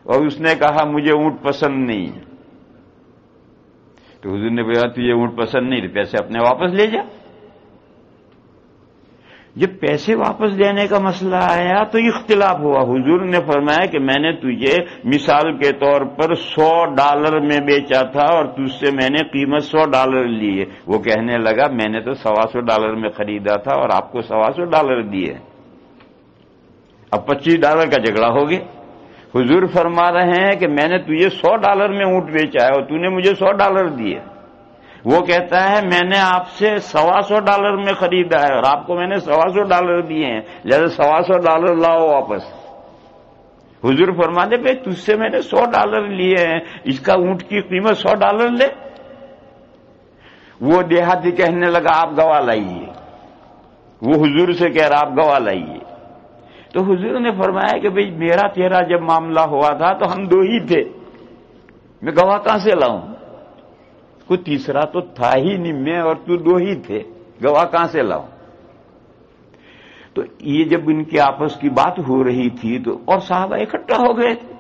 اور اس نے کہا مجھے اونٹ پسند نہیں، تو حضور نے کہا تجھے اونٹ پسند نہیں، تو پیسے اپنے واپس لے جا۔ جب پیسے واپس لینے کا مسئلہ آیا تو اختلاف ہوا۔ حضور نے فرمایا کہ میں نے تجھے مثال کے طور پر $100 میں بیچا تھا اور تجھ سے میں نے قیمت $100 لی ہے۔ وہ کہنے لگا میں نے تو $125 میں خریدا تھا اور آپ کو $125 دیے، اب $25 کا جھگڑا ہو گیا۔ حضور فرما رہے ہیں کہ میں نے تجھے $100 میں اونٹ بیچا ہے اور تو نے مجھے $100 دیے۔ وہ کہتا ہے میں نے آپ سے $125 میں خریدا ہے اور آپ کو میں نے $125 دیے ہیں، لہذا $125 لاؤ واپس۔ حضور فرماتے بھائی تجھ سے میں نے $100 لیے ہیں، اس کا اونٹ کی قیمت $100 لے۔ وہ دیہاتی کہنے لگا آپ گواہ لائیے، وہ حضور سے کہہ رہا آپ گواہ لائیے۔ تو حضور نے فرمایا کہ بھئی میرا تیرا جب معاملہ ہوا تھا تو ہم 2 ہی تھے، میں گواہ کہاں سے لاؤں؟ کوئی تیسرا تو تھا ہی نہیں، میں اور تو 2 ہی تھے، گواہ کہاں سے لاؤں؟ تو یہ جب ان کی آپس کی بات ہو رہی تھی تو اور صحابہ اکٹھا ہو گئے تھے،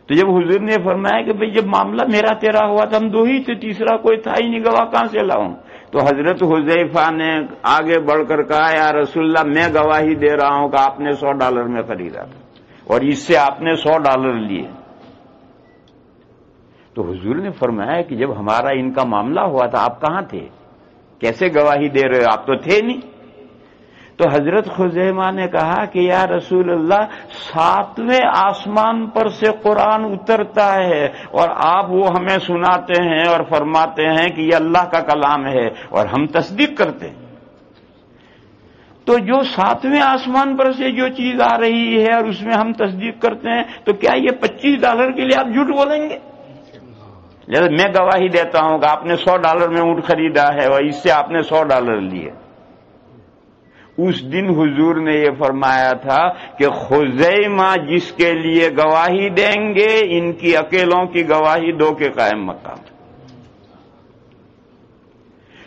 تو جب حضور نے فرمایا کہ بھئی جب معاملہ میرا تیرا ہوا تھا ہم 2 ہی تھے، تیسرا کوئی تھا ہی نہیں، گواہ کہاں سے لاؤں؟ تو حضرت حذیفہ نے آگے بڑھ کر کہا یا رسول اللہ میں گواہی دے رہا ہوں کہ آپ نے $100 میں خریدا تھا اور اس سے آپ نے $100 لیے۔ تو حضور نے فرمایا کہ جب ہمارا ان کا معاملہ ہوا تھا آپ کہاں تھے؟ کیسے گواہی دے رہے ہو؟ آپ تو تھے نہیں۔ تو حضرت خزیمہ نے کہا کہ یا رسول اللہ 7ویں آسمان پر سے قرآن اترتا ہے اور آپ وہ ہمیں سناتے ہیں اور فرماتے ہیں کہ یہ اللہ کا کلام ہے اور ہم تصدیق کرتے ہیں۔ تو جو 7ویں آسمان پر سے جو چیز آ رہی ہے اور اس میں ہم تصدیق کرتے ہیں تو کیا یہ $25 کے لیے آپ جھوٹ بولیں گے؟ جیسے میں گواہی دیتا ہوں کہ آپ نے $100 میں اونٹ خریدا ہے اور اس سے آپ نے $100 لیے۔ اس دن حضور نے یہ فرمایا تھا کہ خزیمہ جس کے لیے گواہی دیں گے ان کی اکیلوں کی گواہی 2 کے قائم مقام۔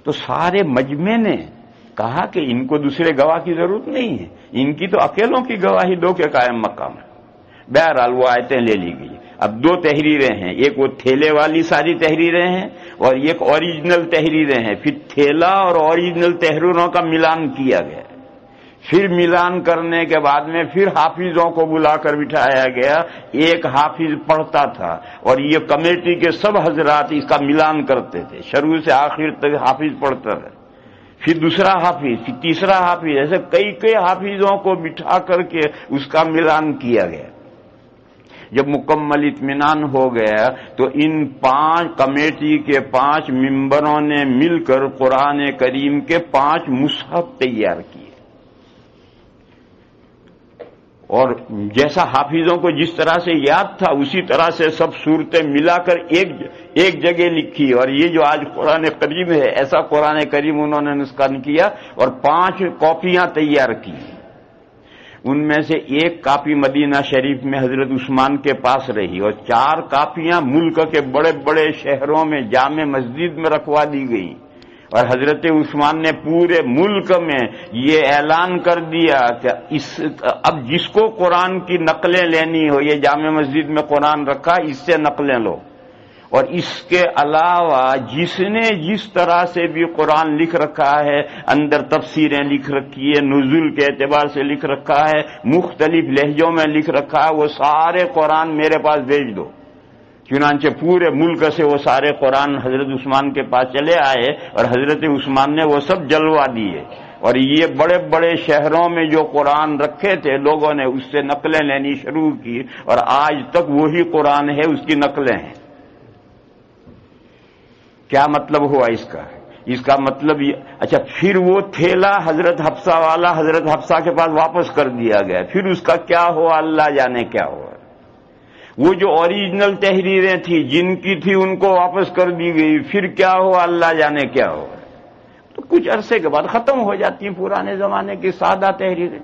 تو سارے مجمع نے کہا کہ ان کو دوسرے گواہ کی ضرورت نہیں ہے، ان کی تو اکیلوں کی گواہی 2 کے قائم مقام ہے۔ بہرحال وہ آیتیں لے لی گئی۔ اب 2 تحریریں ہیں، ایک وہ تھیلے والی ساری تحریریں ہیں اور ایک اوریجنل تحریریں ہیں۔ پھر تھیلا اور اوریجنل تحریروں کا ملان کیا گیا، پھر ملان کرنے کے بعد میں پھر حافظوں کو بلا کر بٹھایا گیا، ایک حافظ پڑھتا تھا اور یہ کمیٹی کے سب حضرات اس کا ملان کرتے تھے، شروع سے آخر تک حافظ پڑھتا رہا، پھر دوسرا حافظ، پھر تیسرا حافظ، ایسے کئی حافظوں کو بٹھا کر کے اس کا ملان کیا گیا۔ جب مکمل اطمینان ہو گیا تو ان 5 کمیٹی کے 5 ممبروں نے مل کر قرآن کریم کے 5 مصحف تیار کیے اور جیسا حافظوں کو جس طرح سے یاد تھا اسی طرح سے سب صورتیں ملا کر ایک جگہ لکھی، اور یہ جو آج قرآن کریم ہے ایسا قرآن کریم انہوں نے نسخہ کیا اور 5 کاپیاں تیار کی۔ ان میں سے 1 کاپی مدینہ شریف میں حضرت عثمان کے پاس رہی اور 4 کاپیاں ملک کے بڑے بڑے شہروں میں جامع مسجد میں رکھوا دی گئی، اور حضرت عثمان نے پورے ملک میں یہ اعلان کر دیا کہ اب جس کو قرآن کی نقلیں لینی ہو، یہ جامع مسجد میں قرآن رکھا اس سے نقلیں لو، اور اس کے علاوہ جس نے جس طرح سے بھی قرآن لکھ رکھا ہے، اندر تفسیریں لکھ رکھی ہے، نزول کے اعتبار سے لکھ رکھا ہے، مختلف لہجوں میں لکھ رکھا ہے، وہ سارے قرآن میرے پاس بھیج دو۔ چنانچہ پورے ملک سے وہ سارے قرآن حضرت عثمان کے پاس چلے آئے اور حضرت عثمان نے وہ سب جلوا دیے، اور یہ بڑے بڑے شہروں میں جو قرآن رکھے تھے لوگوں نے اس سے نقلیں لینی شروع کی، اور آج تک وہی قرآن ہے، اس کی نقلیں ہیں۔ کیا مطلب ہوا اس کا مطلب یہ، اچھا پھر وہ تھیلا حضرت حفصہ والا حضرت حفصہ کے پاس واپس کر دیا گیا، پھر اس کا کیا ہوا اللہ جانے کیا ہوا۔ وہ جو اوریجنل تحریریں تھیں جن کی تھی ان کو واپس کر دی گئی، پھر کیا ہوا اللہ جانے کیا ہوا۔ تو کچھ عرصے کے بعد ختم ہو جاتی ہیں پرانے زمانے کی سادہ تحریریں۔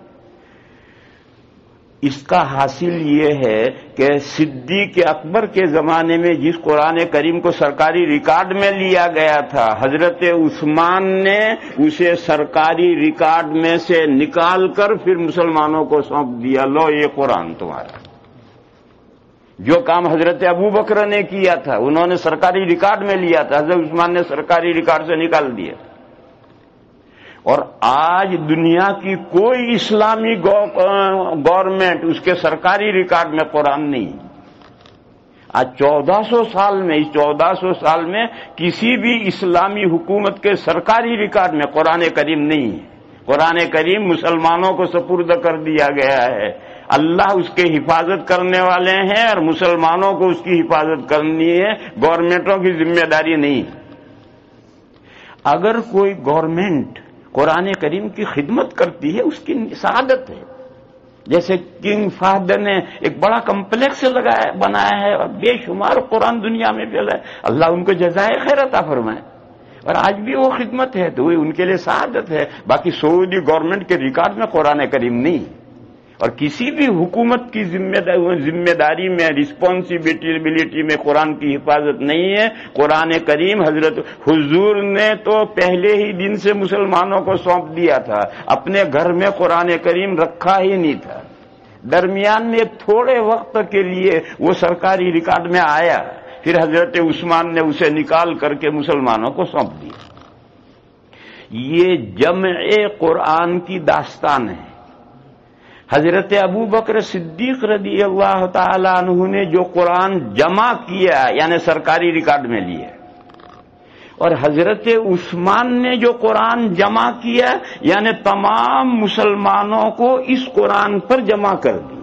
اس کا حاصل یہ ہے کہ صدیق اکبر کے زمانے میں جس قرآن کریم کو سرکاری ریکارڈ میں لیا گیا تھا، حضرت عثمان نے اسے سرکاری ریکارڈ میں سے نکال کر پھر مسلمانوں کو سونپ دیا، لو یہ قرآن تمہارا۔ جو کام حضرت ابو بکر نے کیا تھا انہوں نے سرکاری ریکارڈ میں لیا تھا، حضرت عثمان نے سرکاری ریکارڈ سے نکال دیا۔ اور آج دنیا کی کوئی اسلامی گورنمنٹ اس کے سرکاری ریکارڈ میں قرآن نہیں۔ آج 1400 سال میں، اس 1400 سال میں کسی بھی اسلامی حکومت کے سرکاری ریکارڈ میں قرآن کریم نہیں ہے۔ قرآن کریم مسلمانوں کو سپرد کر دیا گیا ہے، اللہ اس کے حفاظت کرنے والے ہیں اور مسلمانوں کو اس کی حفاظت کرنی ہے، گورنمنٹوں کی ذمہ داری نہیں۔ اگر کوئی گورنمنٹ قرآن کریم کی خدمت کرتی ہے اس کی سعادت ہے۔ جیسے کنگ فہد نے ایک بڑا کمپلیکس بنایا ہے اور بے شمار قرآن دنیا میں پھیلا ہے، اللہ ان کو جزائے خیر عطا فرمائے، اور آج بھی وہ خدمت ہے تو وہ ان کے لیے سعادت ہے۔ باقی سعودی گورنمنٹ کے ریکارڈ میں قرآن کریم نہیں، اور کسی بھی حکومت کی ذمہ داری میں، رسپانسبلٹی میں قرآن کی حفاظت نہیں ہے۔ قرآن کریم حضرت حضور نے تو پہلے ہی دن سے مسلمانوں کو سونپ دیا تھا، اپنے گھر میں قرآن کریم رکھا ہی نہیں تھا، درمیان میں تھوڑے وقت کے لیے وہ سرکاری ریکارڈ میں آیا، پھر حضرت عثمان نے اسے نکال کر کے مسلمانوں کو سونپ دیا۔ یہ جمع قرآن کی داستان ہے۔ حضرت ابو بکر صدیق رضی اللہ تعالی عنہ نے جو قرآن جمع کیا یعنی سرکاری ریکارڈ میں لیا، اور حضرت عثمان نے جو قرآن جمع کیا یعنی تمام مسلمانوں کو اس قرآن پر جمع کر دیا۔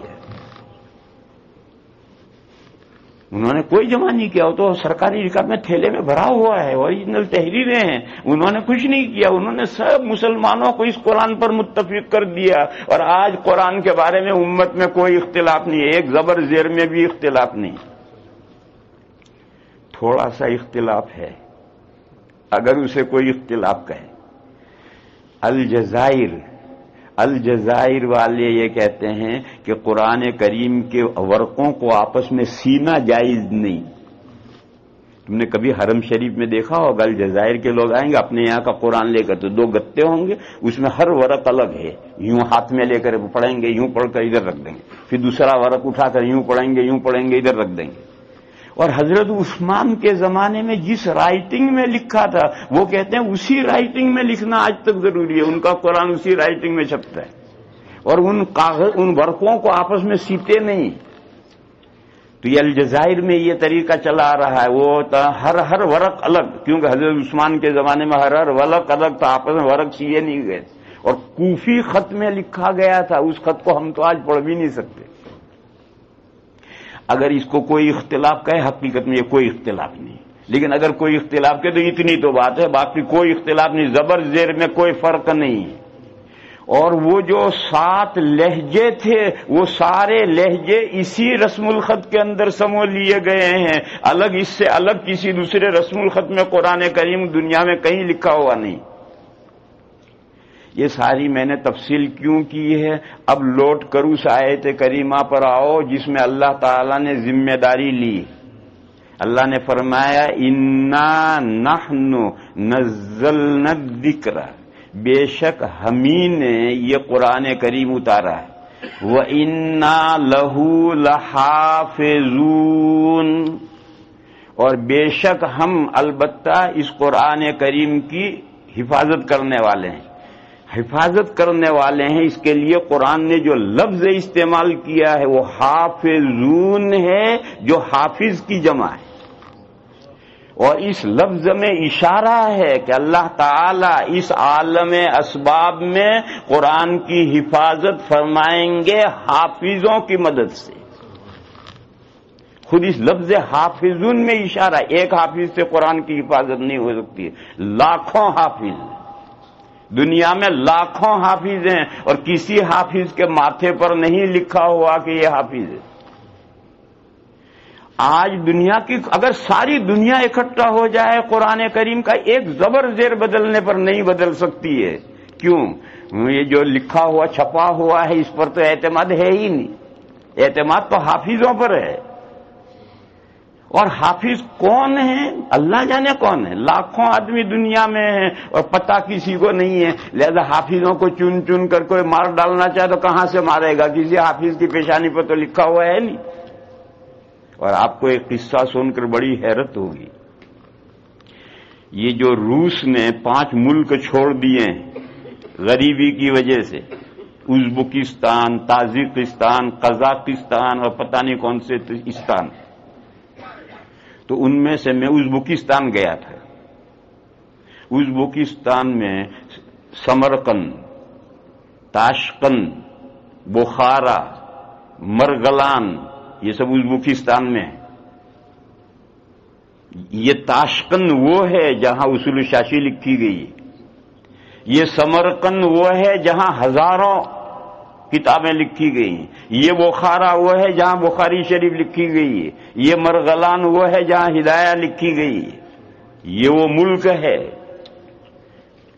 انہوں نے کوئی جمع نہیں کیا، وہ تو سرکاری ریکارڈ میں تھیلے میں بھرا ہوا ہے، اوریجنل تحریریں ہیں، انہوں نے کچھ نہیں کیا، انہوں نے سب مسلمانوں کو اس قرآن پر متفق کر دیا۔ اور آج قرآن کے بارے میں امت میں کوئی اختلاف نہیں ہے، ایک زبر زیر میں بھی اختلاف نہیں، تھوڑا سا اختلاف ہے، اگر اسے کوئی اختلاف کہے۔ الجزائر والے یہ کہتے ہیں کہ قرآن کریم کے ورقوں کو آپس میں سینا جائز نہیں۔ تم نے کبھی حرم شریف میں دیکھا ہوگا، الجزائر کے لوگ آئیں گے اپنے یہاں کا قرآن لے کر، تو 2 گتے ہوں گے، اس میں ہر ورق الگ ہے، یوں ہاتھ میں لے کر پڑھیں گے، یوں پڑھ کر ادھر رکھ دیں گے، پھر دوسرا ورق اٹھا کر یوں پڑھیں گے، یوں پڑھیں گے، ادھر رکھ دیں گے۔ اور حضرت عثمان کے زمانے میں جس رائٹنگ میں لکھا تھا وہ کہتے ہیں اسی رائٹنگ میں لکھنا آج تک ضروری ہے، ان کا قرآن اسی رائٹنگ میں چھپتا ہے، اور ان ورقوں کو آپس میں سیتے نہیں۔ تو یہ الجزائر میں یہ طریقہ چلا آ رہا ہے، وہ ہر ورق الگ، کیونکہ حضرت عثمان کے زمانے میں ہر ورق الگ تھا، آپس میں ورق سیے نہیں گئے، اور کوفی خط میں لکھا گیا تھا، اس خط کو ہم تو آج پڑھ بھی نہیں سکتے۔ اگر اس کو کوئی اختلاف کہے، حقیقت میں یہ کوئی اختلاف نہیں، لیکن اگر کوئی اختلاف کہے تو اتنی تو بات ہے، باقی کوئی اختلاف نہیں، زبر زیر میں کوئی فرق نہیں۔ اور وہ جو 7 لہجے تھے وہ سارے لہجے اسی رسم الخط کے اندر سمو لیے گئے ہیں، الگ اس سے الگ کسی دوسرے رسم الخط میں قرآن کریم دنیا میں کہیں لکھا ہوا نہیں۔ یہ ساری میں نے تفصیل کیوں کی ہے؟ اب لوٹ کر اس آیت کریمہ پر آؤ جس میں اللہ تعالیٰ نے ذمہ داری لی۔ اللہ نے فرمایا اِنَّا نَحْنُ نَزَّلْنَا الذِّكْرَ، بے شک ہمیں نے یہ قرآن کریم اتارا ہے، وَإِنَّا لَهُ لَحَافِظُونَ، اور بے شک ہم البتہ اس قرآن کریم کی حفاظت کرنے والے ہیں۔ حفاظت کرنے والے ہیں، اس کے لیے قرآن نے جو لفظ استعمال کیا ہے وہ حافظون ہے، جو حافظ کی جمع ہے، اور اس لفظ میں اشارہ ہے کہ اللہ تعالی اس عالم اسباب میں قرآن کی حفاظت فرمائیں گے حافظوں کی مدد سے۔ خود اس لفظ حافظون میں اشارہ، ایک حافظ سے قرآن کی حفاظت نہیں ہو سکتی، لاکھوں حافظ، دنیا میں لاکھوں حافظ ہیں، اور کسی حافظ کے ماتھے پر نہیں لکھا ہوا کہ یہ حافظ ہے۔ آج دنیا کی اگر ساری دنیا اکٹھا ہو جائے قرآن کریم کا ایک زبر زیر بدلنے پر نہیں بدل سکتی ہے۔ کیوں؟ یہ جو لکھا ہوا چھپا ہوا ہے اس پر تو اعتماد ہے ہی نہیں، اعتماد تو حافظوں پر ہے۔ اور حافظ کون ہیں؟ اللہ جانے کون ہے، لاکھوں آدمی دنیا میں ہیں اور پتہ کسی کو نہیں ہے، لہذا حافظوں کو چن چن کر کوئی مار ڈالنا چاہے تو کہاں سے مارے گا؟ کسی حافظ کی پیشانی پر تو لکھا ہوا ہے نہیں۔ اور آپ کو ایک قصہ سن کر بڑی حیرت ہوگی، یہ جو روس نے 5 ملک چھوڑ دیے غریبی کی وجہ سے، ازبکستان، تاجکستان، قزاقستان اور پتہ نہیں کون سے استان، تو ان میں سے میں ازبکستان گیا تھا۔ ازبکستان میں سمرقند، تاشقند، بخارا، مرغلان، یہ سب ازبکستان میں ہے۔ یہ تاشقند وہ ہے جہاں اصول شاشی لکھی گئی ہے، یہ سمرقند وہ ہے جہاں ہزاروں کتابیں لکھی گئی ہیں، یہ بخارا وہ ہے جہاں بخاری شریف لکھی گئی ہے، یہ مرغلان وہ ہے جہاں ہدایہ لکھی گئی ہے۔ یہ وہ ملک ہے،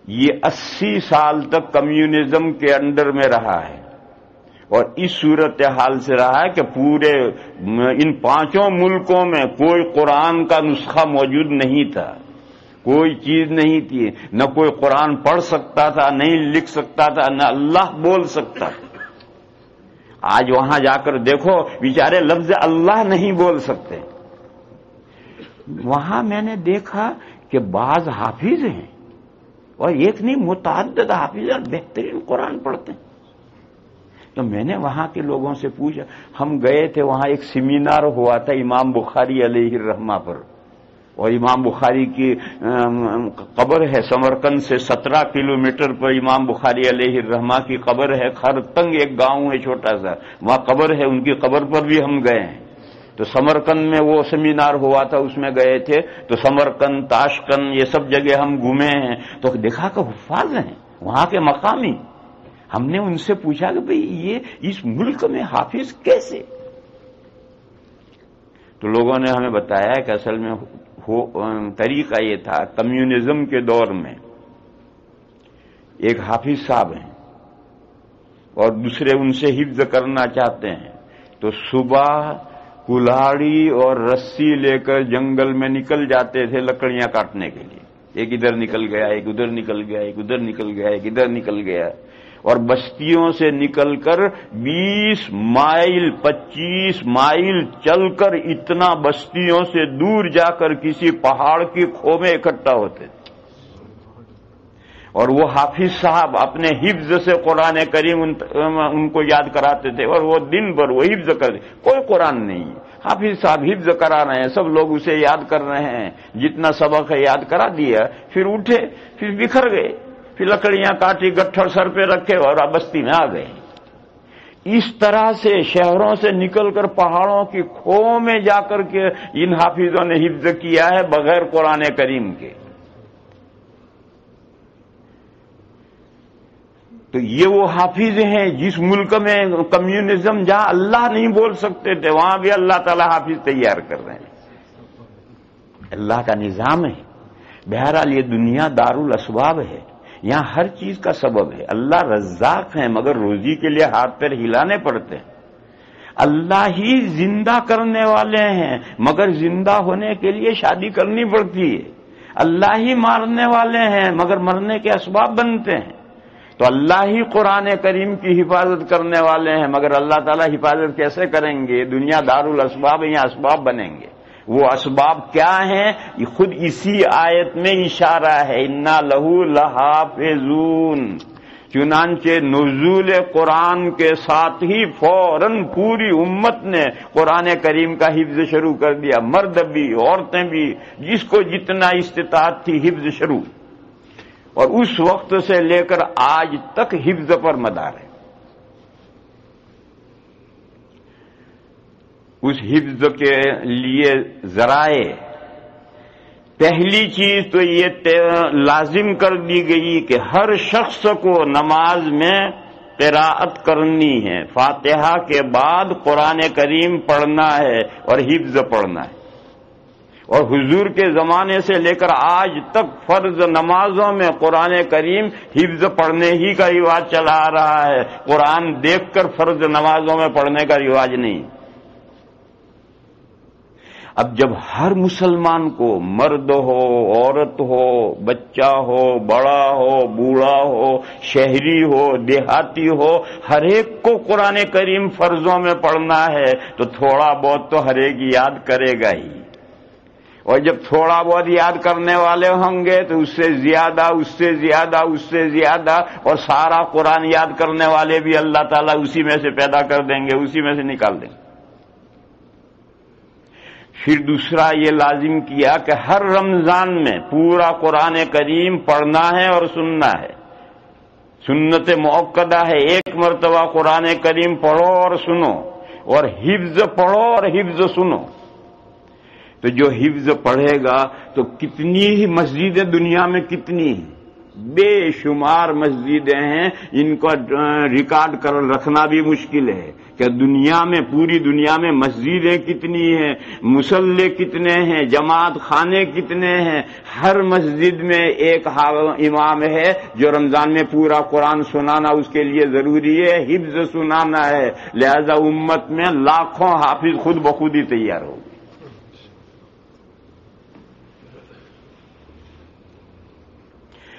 یہ 80 سال تک کمیونزم کے انڈر میں رہا ہے، اور اس صورتحال سے رہا ہے کہ پورے ان 5 ملکوں میں کوئی قرآن کا نسخہ موجود نہیں تھا، کوئی چیز نہیں تھی، نہ کوئی قرآن پڑھ سکتا تھا، نہیں لکھ سکتا تھا، نہ اللہ بول سکتا تھا۔ آج وہاں جا کر دیکھو بیچارے لفظ اللہ نہیں بول سکتے۔ وہاں میں نے دیکھا کہ بعض حافظ ہیں اور ایک نہیں متعدد حافظ بہترین قرآن پڑھتے ہیں. تو میں نے وہاں کے لوگوں سے پوچھا، ہم گئے تھے وہاں ایک سیمینار ہوا تھا امام بخاری علیہ الرحمہ پر، اور امام بخاری کی قبر ہے سمرقند سے 17 کلومیٹر پر امام بخاری علیہ الرحمہ کی قبر ہے. خرتنگ ایک گاؤں ہے چھوٹا سا، وہاں قبر ہے، ان کی قبر پر بھی ہم گئے ہیں. تو سمرقند میں وہ سیمینار ہوا تھا، اس میں گئے تھے. تو سمرقند، تاشقند، یہ سب جگہ ہم گھومے ہیں. تو دیکھا کہ حفاظ ہیں وہاں کے مقامی. ہم نے ان سے پوچھا کہ بھئی یہ اس ملک میں حافظ کیسے؟ تو لوگوں نے ہمیں بتایا کہ اصل میں طریقہ یہ تھا، کمیونزم کے دور میں ایک حافظ صاحب ہیں اور دوسرے ان سے حفظ کرنا چاہتے ہیں، تو صبح کلاڑی اور رسی لے کر جنگل میں نکل جاتے تھے لکڑیاں کاٹنے کے لیے. ایک ادھر نکل گیا، ایک ادھر نکل گیا، ایک ادھر نکل گیا، ایک ادھر نکل گیا، اور بستیوں سے نکل کر 20 مائل 25 مائل چل کر اتنا بستیوں سے دور جا کر کسی پہاڑ کی کھو میں اکٹھا ہوتے تھے. اور وہ حافظ صاحب اپنے حفظ سے قرآن کریم ان کو یاد کراتے تھے، اور وہ دن بھر وہ حفظ کرتے. کوئی قرآن نہیں، حافظ صاحب حفظ کرا رہے ہیں، سب لوگ اسے یاد کر رہے ہیں. جتنا سبق ہے یاد کرا دیا، پھر اٹھے، پھر بکھر گئے، پھر لکڑیاں کاٹی، گٹھڑ سر پہ رکھے اور بستی میں آ گئے. اس طرح سے شہروں سے نکل کر پہاڑوں کی کھو میں جا کر کے ان حافظوں نے حفظ کیا ہے بغیر قرآن کریم کے. تو یہ وہ حافظ ہیں جس ملک میں کمیونزم جہاں اللہ نہیں بول سکتے تھے، وہاں بھی اللہ تعالی حافظ تیار کر رہے ہیں. اللہ کا نظام ہے. بہرحال یہ دنیا دارالاسباب ہے، یہاں ہر چیز کا سبب ہے. اللہ رزاق ہیں مگر روزی کے لیے ہاتھ پیر ہلانے پڑتے ہیں. اللہ ہی زندہ کرنے والے ہیں مگر زندہ ہونے کے لیے شادی کرنی پڑتی ہے. اللہ ہی مارنے والے ہیں مگر مرنے کے اسباب بنتے ہیں. تو اللہ ہی قرآن کریم کی حفاظت کرنے والے ہیں مگر اللہ تعالیٰ حفاظت کیسے کریں گے؟ دنیا دارالاسباب ہے، یہاں اسباب بنیں گے. وہ اسباب کیا ہیں؟ خود اسی آیت میں اشارہ ہے، انا لہو لحافظون. چنانچہ نزول قرآن کے ساتھ ہی فوراً پوری امت نے قرآن کریم کا حفظ شروع کر دیا، مرد بھی عورتیں بھی، جس کو جتنا استطاعت تھی حفظ شروع. اور اس وقت سے لے کر آج تک حفظ پر مدار ہے. اس حفظ کے لیے ذرائع، پہلی چیز تو یہ لازم کر دی گئی کہ ہر شخص کو نماز میں قراءت کرنی ہے. فاتحہ کے بعد قرآن کریم پڑھنا ہے اور حفظ پڑھنا ہے. اور حضور کے زمانے سے لے کر آج تک فرض نمازوں میں قرآن کریم حفظ پڑھنے ہی کا رواج چلا آ رہا ہے. قرآن دیکھ کر فرض نمازوں میں پڑھنے کا رواج نہیں. اب جب ہر مسلمان کو، مرد ہو، عورت ہو، بچہ ہو، بڑا ہو، بوڑھا ہو، شہری ہو، دیہاتی ہو، ہر ایک کو قرآن کریم فرضوں میں پڑھنا ہے تو تھوڑا بہت تو ہر ایک یاد کرے گا ہی. اور جب تھوڑا بہت یاد کرنے والے ہوں گے تو اس سے زیادہ، اس سے زیادہ، اس سے زیادہ، اور سارا قرآن یاد کرنے والے بھی اللہ تعالیٰ اسی میں سے پیدا کر دیں گے، اسی میں سے نکال دیں گے. پھر دوسرا یہ لازم کیا کہ ہر رمضان میں پورا قرآن کریم پڑھنا ہے اور سننا ہے. سنت مؤکدہ ہے، ایک مرتبہ قرآن کریم پڑھو اور سنو، اور حفظ پڑھو اور حفظ سنو. تو جو حفظ پڑھے گا تو کتنی ہی مسجدیں دنیا میں، کتنی بے شمار مسجدیں ہیں، ان کو ریکارڈ کر رکھنا بھی مشکل ہے کہ دنیا میں، پوری دنیا میں مسجدیں کتنی ہیں، مصلی کتنے ہیں، جماعت خانے کتنے ہیں. ہر مسجد میں ایک امام ہے جو رمضان میں پورا قرآن سنانا اس کے لیے ضروری ہے، حفظ سنانا ہے. لہذا امت میں لاکھوں حافظ خود بخود ہی تیار ہو.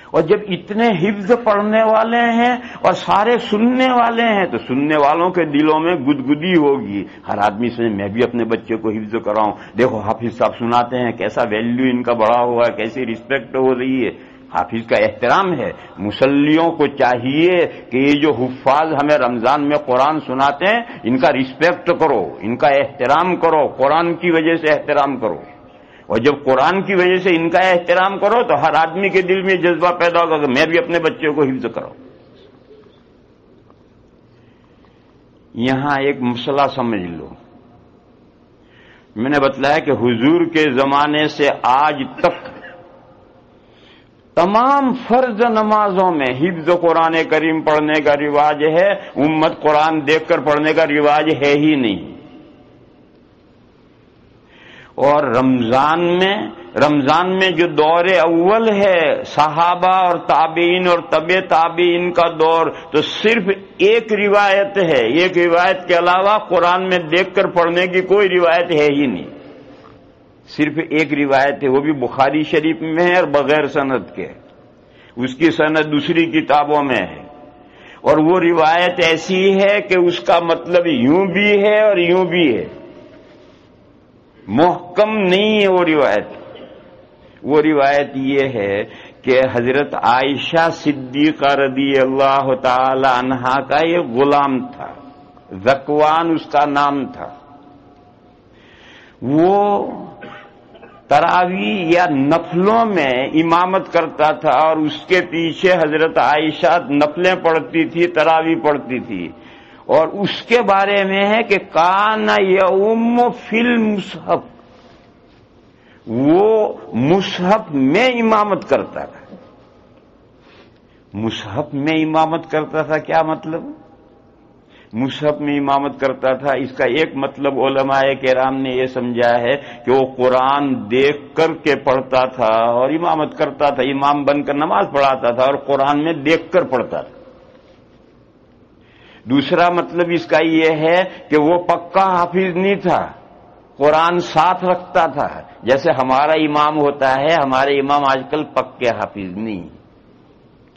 اور جب اتنے حفظ پڑھنے والے ہیں اور سارے سننے والے ہیں تو سننے والوں کے دلوں میں گدگدی ہوگی. ہر آدمی سے میں بھی اپنے بچے کو حفظ کراؤں، دیکھو حافظ صاحب سناتے ہیں، کیسا ویلیو ان کا بڑا ہوا ہے، کیسی رسپیکٹ ہو رہی ہے. حافظ کا احترام ہے. مصلیوں کو چاہیے کہ یہ جو حفاظ ہمیں رمضان میں قرآن سناتے ہیں ان کا رسپیکٹ کرو، ان کا احترام کرو، قرآن کی وجہ سے احترام کرو. اور جب قرآن کی وجہ سے ان کا احترام کرو تو ہر آدمی کے دل میں جذبہ پیدا ہوگا کہ میں بھی اپنے بچے کو حفظ کروں. یہاں ایک مسئلہ سمجھ لو. میں نے بتلایا کہ حضور کے زمانے سے آج تک تمام فرض نمازوں میں حفظ قرآن کریم پڑھنے کا رواج ہے. امت قرآن دیکھ کر پڑھنے کا رواج ہے ہی نہیں. اور رمضان میں جو دور اول ہے صحابہ اور تابعین اور طبع تابعین کا دور، تو صرف ایک روایت ہے. ایک روایت کے علاوہ قرآن میں دیکھ کر پڑھنے کی کوئی روایت ہے ہی نہیں. صرف ایک روایت ہے، وہ بھی بخاری شریف میں ہے اور بغیر سند کے. اس کی سند دوسری کتابوں میں ہے. اور وہ روایت ایسی ہے کہ اس کا مطلب یوں بھی ہے اور یوں بھی ہے، محکم نہیں ہے وہ روایت. وہ روایت یہ ہے کہ حضرت عائشہ صدیقہ رضی اللہ تعالی عنہا کا یہ غلام تھا، ذکوان اس کا نام تھا. وہ تراویح یا نفلوں میں امامت کرتا تھا اور اس کے پیچھے حضرت عائشہ نفلیں پڑھتی تھی، تراویح پڑھتی تھی. اور اس کے بارے میں ہے کہ کان یؤم فی المصحف، وہ مصحف میں امامت کرتا تھا. مصحف میں امامت کرتا تھا کیا مطلب؟ مصحف میں امامت کرتا تھا اس کا ایک مطلب علماء کرام نے یہ سمجھا ہے کہ وہ قرآن دیکھ کر کے پڑھتا تھا اور امامت کرتا تھا، امام بن کر نماز پڑھاتا تھا اور قرآن میں دیکھ کر پڑھتا تھا. دوسرا مطلب اس کا یہ ہے کہ وہ پکا حافظ نہیں تھا، قرآن ساتھ رکھتا تھا. جیسے ہمارا امام ہوتا ہے، ہمارے امام آج کل پکے حافظ نہیں.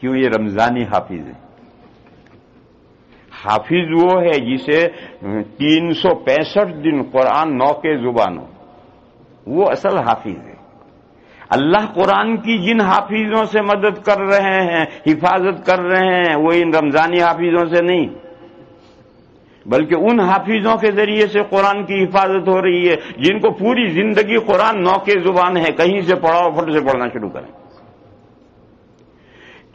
کیوں؟ یہ رمضانی حافظ ہے. حافظ وہ ہے جسے 365 دن قرآن 9 زبان ہو، وہ اصل حافظ ہے. اللہ قرآن کی جن حافظوں سے مدد کر رہے ہیں، حفاظت کر رہے ہیں، وہ ان رمضانی حافظوں سے نہیں، بلکہ ان حافظوں کے ذریعے سے قرآن کی حفاظت ہو رہی ہے جن کو پوری زندگی قرآن 9 زبان ہے، کہیں سے پڑھاؤ پھٹ سے پڑھنا شروع کریں.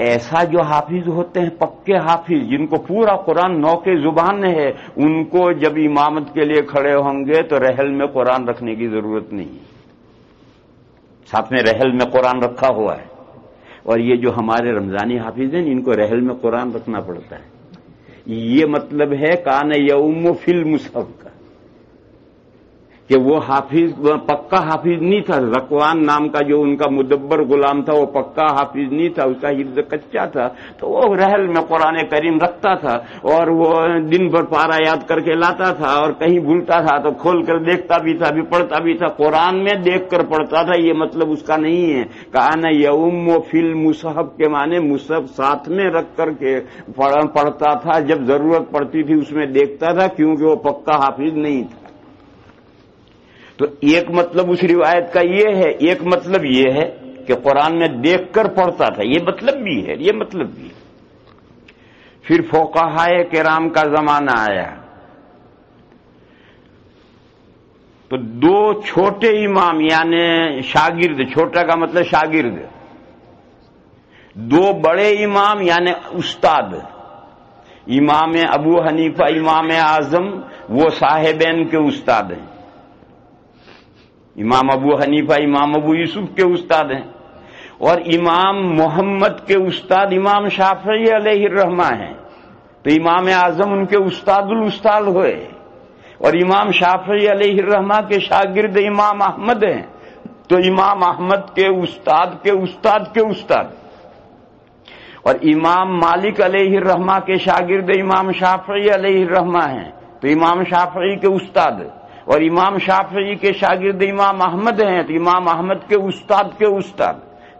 ایسا جو حافظ ہوتے ہیں پکے حافظ جن کو پورا قرآن 9 زبان ہے، ان کو جب امامت کے لیے کھڑے ہوں گے تو رحل میں قرآن رکھنے کی ضرورت نہیں. ساتھ میں رحل میں قرآن رکھا ہوا ہے. اور یہ جو ہمارے رمضانی حافظ ہیں ان کو رحل میں قرآن رکھنا پڑتا ہے. یہ مطلب ہے کان یوم فی المصحف کا، کہ وہ حافظ پکا حافظ نہیں تھا. ذکوان نام کا جو ان کا مدبر غلام تھا وہ پکا حافظ نہیں تھا، اس کا حفظ کچا تھا. تو وہ رحل میں قرآن کریم رکھتا تھا اور وہ دن بھر پارا یاد کر کے لاتا تھا، اور کہیں بھولتا تھا تو کھول کر دیکھتا بھی تھا، بھی پڑھتا بھی تھا. قرآن میں دیکھ کر پڑھتا تھا، یہ مطلب اس کا نہیں ہے. کان یوم فی المصحف کے معنی مصحف ساتھ میں رکھ کر کے پڑھتا تھا، جب ضرورت پڑتی تھی اس میں دیکھتا تھا، کیونکہ وہ پکا حافظ نہیں تھا. تو ایک مطلب اس روایت کا یہ ہے، ایک مطلب یہ ہے کہ قرآن میں دیکھ کر پڑھتا تھا، یہ مطلب بھی ہے، یہ مطلب بھی ہے. پھر فقہائے کرام کا زمانہ آیا تو 2 چھوٹے امام یعنی شاگرد، چھوٹا کا مطلب شاگرد، 2 بڑے امام یعنی استاد، امام ابو حنیفہ امام اعظم وہ صاحبین کے استاد ہیں. امام ابو حنیفہ امام ابو یوسف کے استاد ہیں، اور امام محمد کے استاد امام شافعی علیہ الرحمہ ہیں. تو امام اعظم ان کے استاد الاستاد ہوئے، اور امام شافعی علیہ الرحمہ کے شاگرد امام احمد ہیں. تو امام احمد کے استاد کے استاد کے استاد، اور امام مالک علیہ الرحمہ کے شاگرد امام شافعی علیہ الرحمہ ہیں. تو امام شافعی کے استاد، اور امام شافعی کے شاگرد امام احمد ہیں، تو امام احمد کے استاد کے استاد.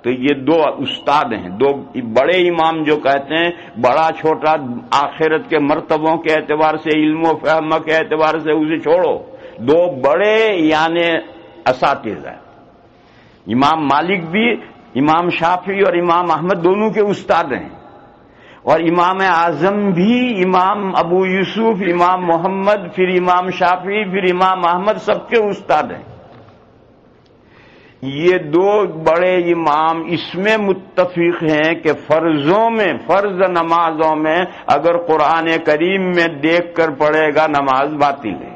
تو یہ 2 استاد ہیں، 2 بڑے امام جو کہتے ہیں، بڑا چھوٹا آخرت کے مرتبوں کے اعتبار سے، علم و فہم کے اعتبار سے اسے چھوڑو، 2 بڑے یعنی اساتذہ. امام مالک بھی امام شافعی اور امام احمد دونوں کے استاد ہیں، اور امام اعظم بھی امام ابو یوسف، امام محمد، پھر امام شافعی، پھر امام احمد سب کے استاد ہیں۔ یہ دو بڑے امام اس میں متفق ہیں کہ فرض نمازوں میں اگر قرآن کریم میں دیکھ کر پڑھے گا نماز باطل ہے۔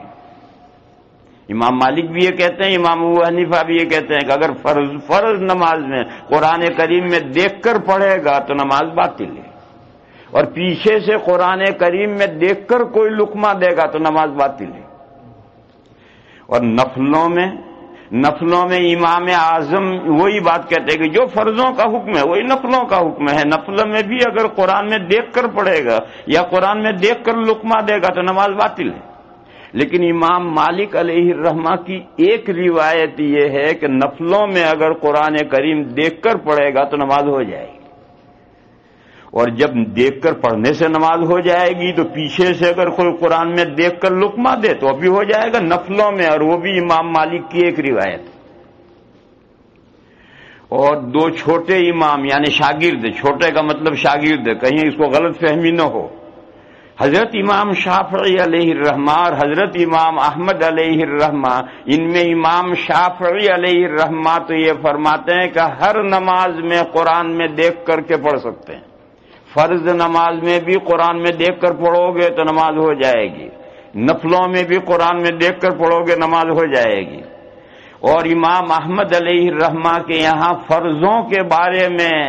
امام مالک بھی یہ کہتے ہیں، امام ابو حنیفہ بھی یہ کہتے ہیں کہ اگر فرض نماز میں قرآن کریم میں دیکھ کر پڑھے گا تو نماز باطل ہے، اور پیچھے سے قرآن کریم میں دیکھ کر کوئی لقمہ دے گا تو نماز باطل ہے۔ اور نفلوں میں امام اعظم وہی بات کہتے ہیں کہ جو فرضوں کا حکم ہے وہی نفلوں کا حکم ہے، نفل میں بھی اگر قرآن میں دیکھ کر پڑھے گا یا قرآن میں دیکھ کر لقمہ دے گا تو نماز باطل ہے۔ لیکن امام مالک علیہ الرحمہ کی ایک روایت یہ ہے کہ نفلوں میں اگر قرآن کریم دیکھ کر پڑھے گا تو نماز ہو جائے گی، اور جب دیکھ کر پڑھنے سے نماز ہو جائے گی تو پیچھے سے اگر کوئی قرآن میں دیکھ کر لقمہ دے تو ابھی ہو جائے گا نفلوں میں، اور وہ بھی امام مالک کی ایک روایت۔ اور دو چھوٹے امام یعنی شاگرد، چھوٹے کا مطلب شاگرد، کہیں اس کو غلط فہمی نہ ہو، حضرت امام شافعی علیہ الرحمہ اور حضرت امام احمد علیہ الرحمہ، ان میں امام شافعی علیہ الرحمہ تو یہ فرماتے ہیں کہ ہر نماز میں قرآن میں دیکھ کر کے پڑھ سکتے ہیں، فرض نماز میں بھی قرآن میں دیکھ کر پڑھو گے تو نماز ہو جائے گی، نفلوں میں بھی قرآن میں دیکھ کر پڑھو گے نماز ہو جائے گی۔ اور امام احمد علیہ الرحمہ کے یہاں فرضوں کے بارے میں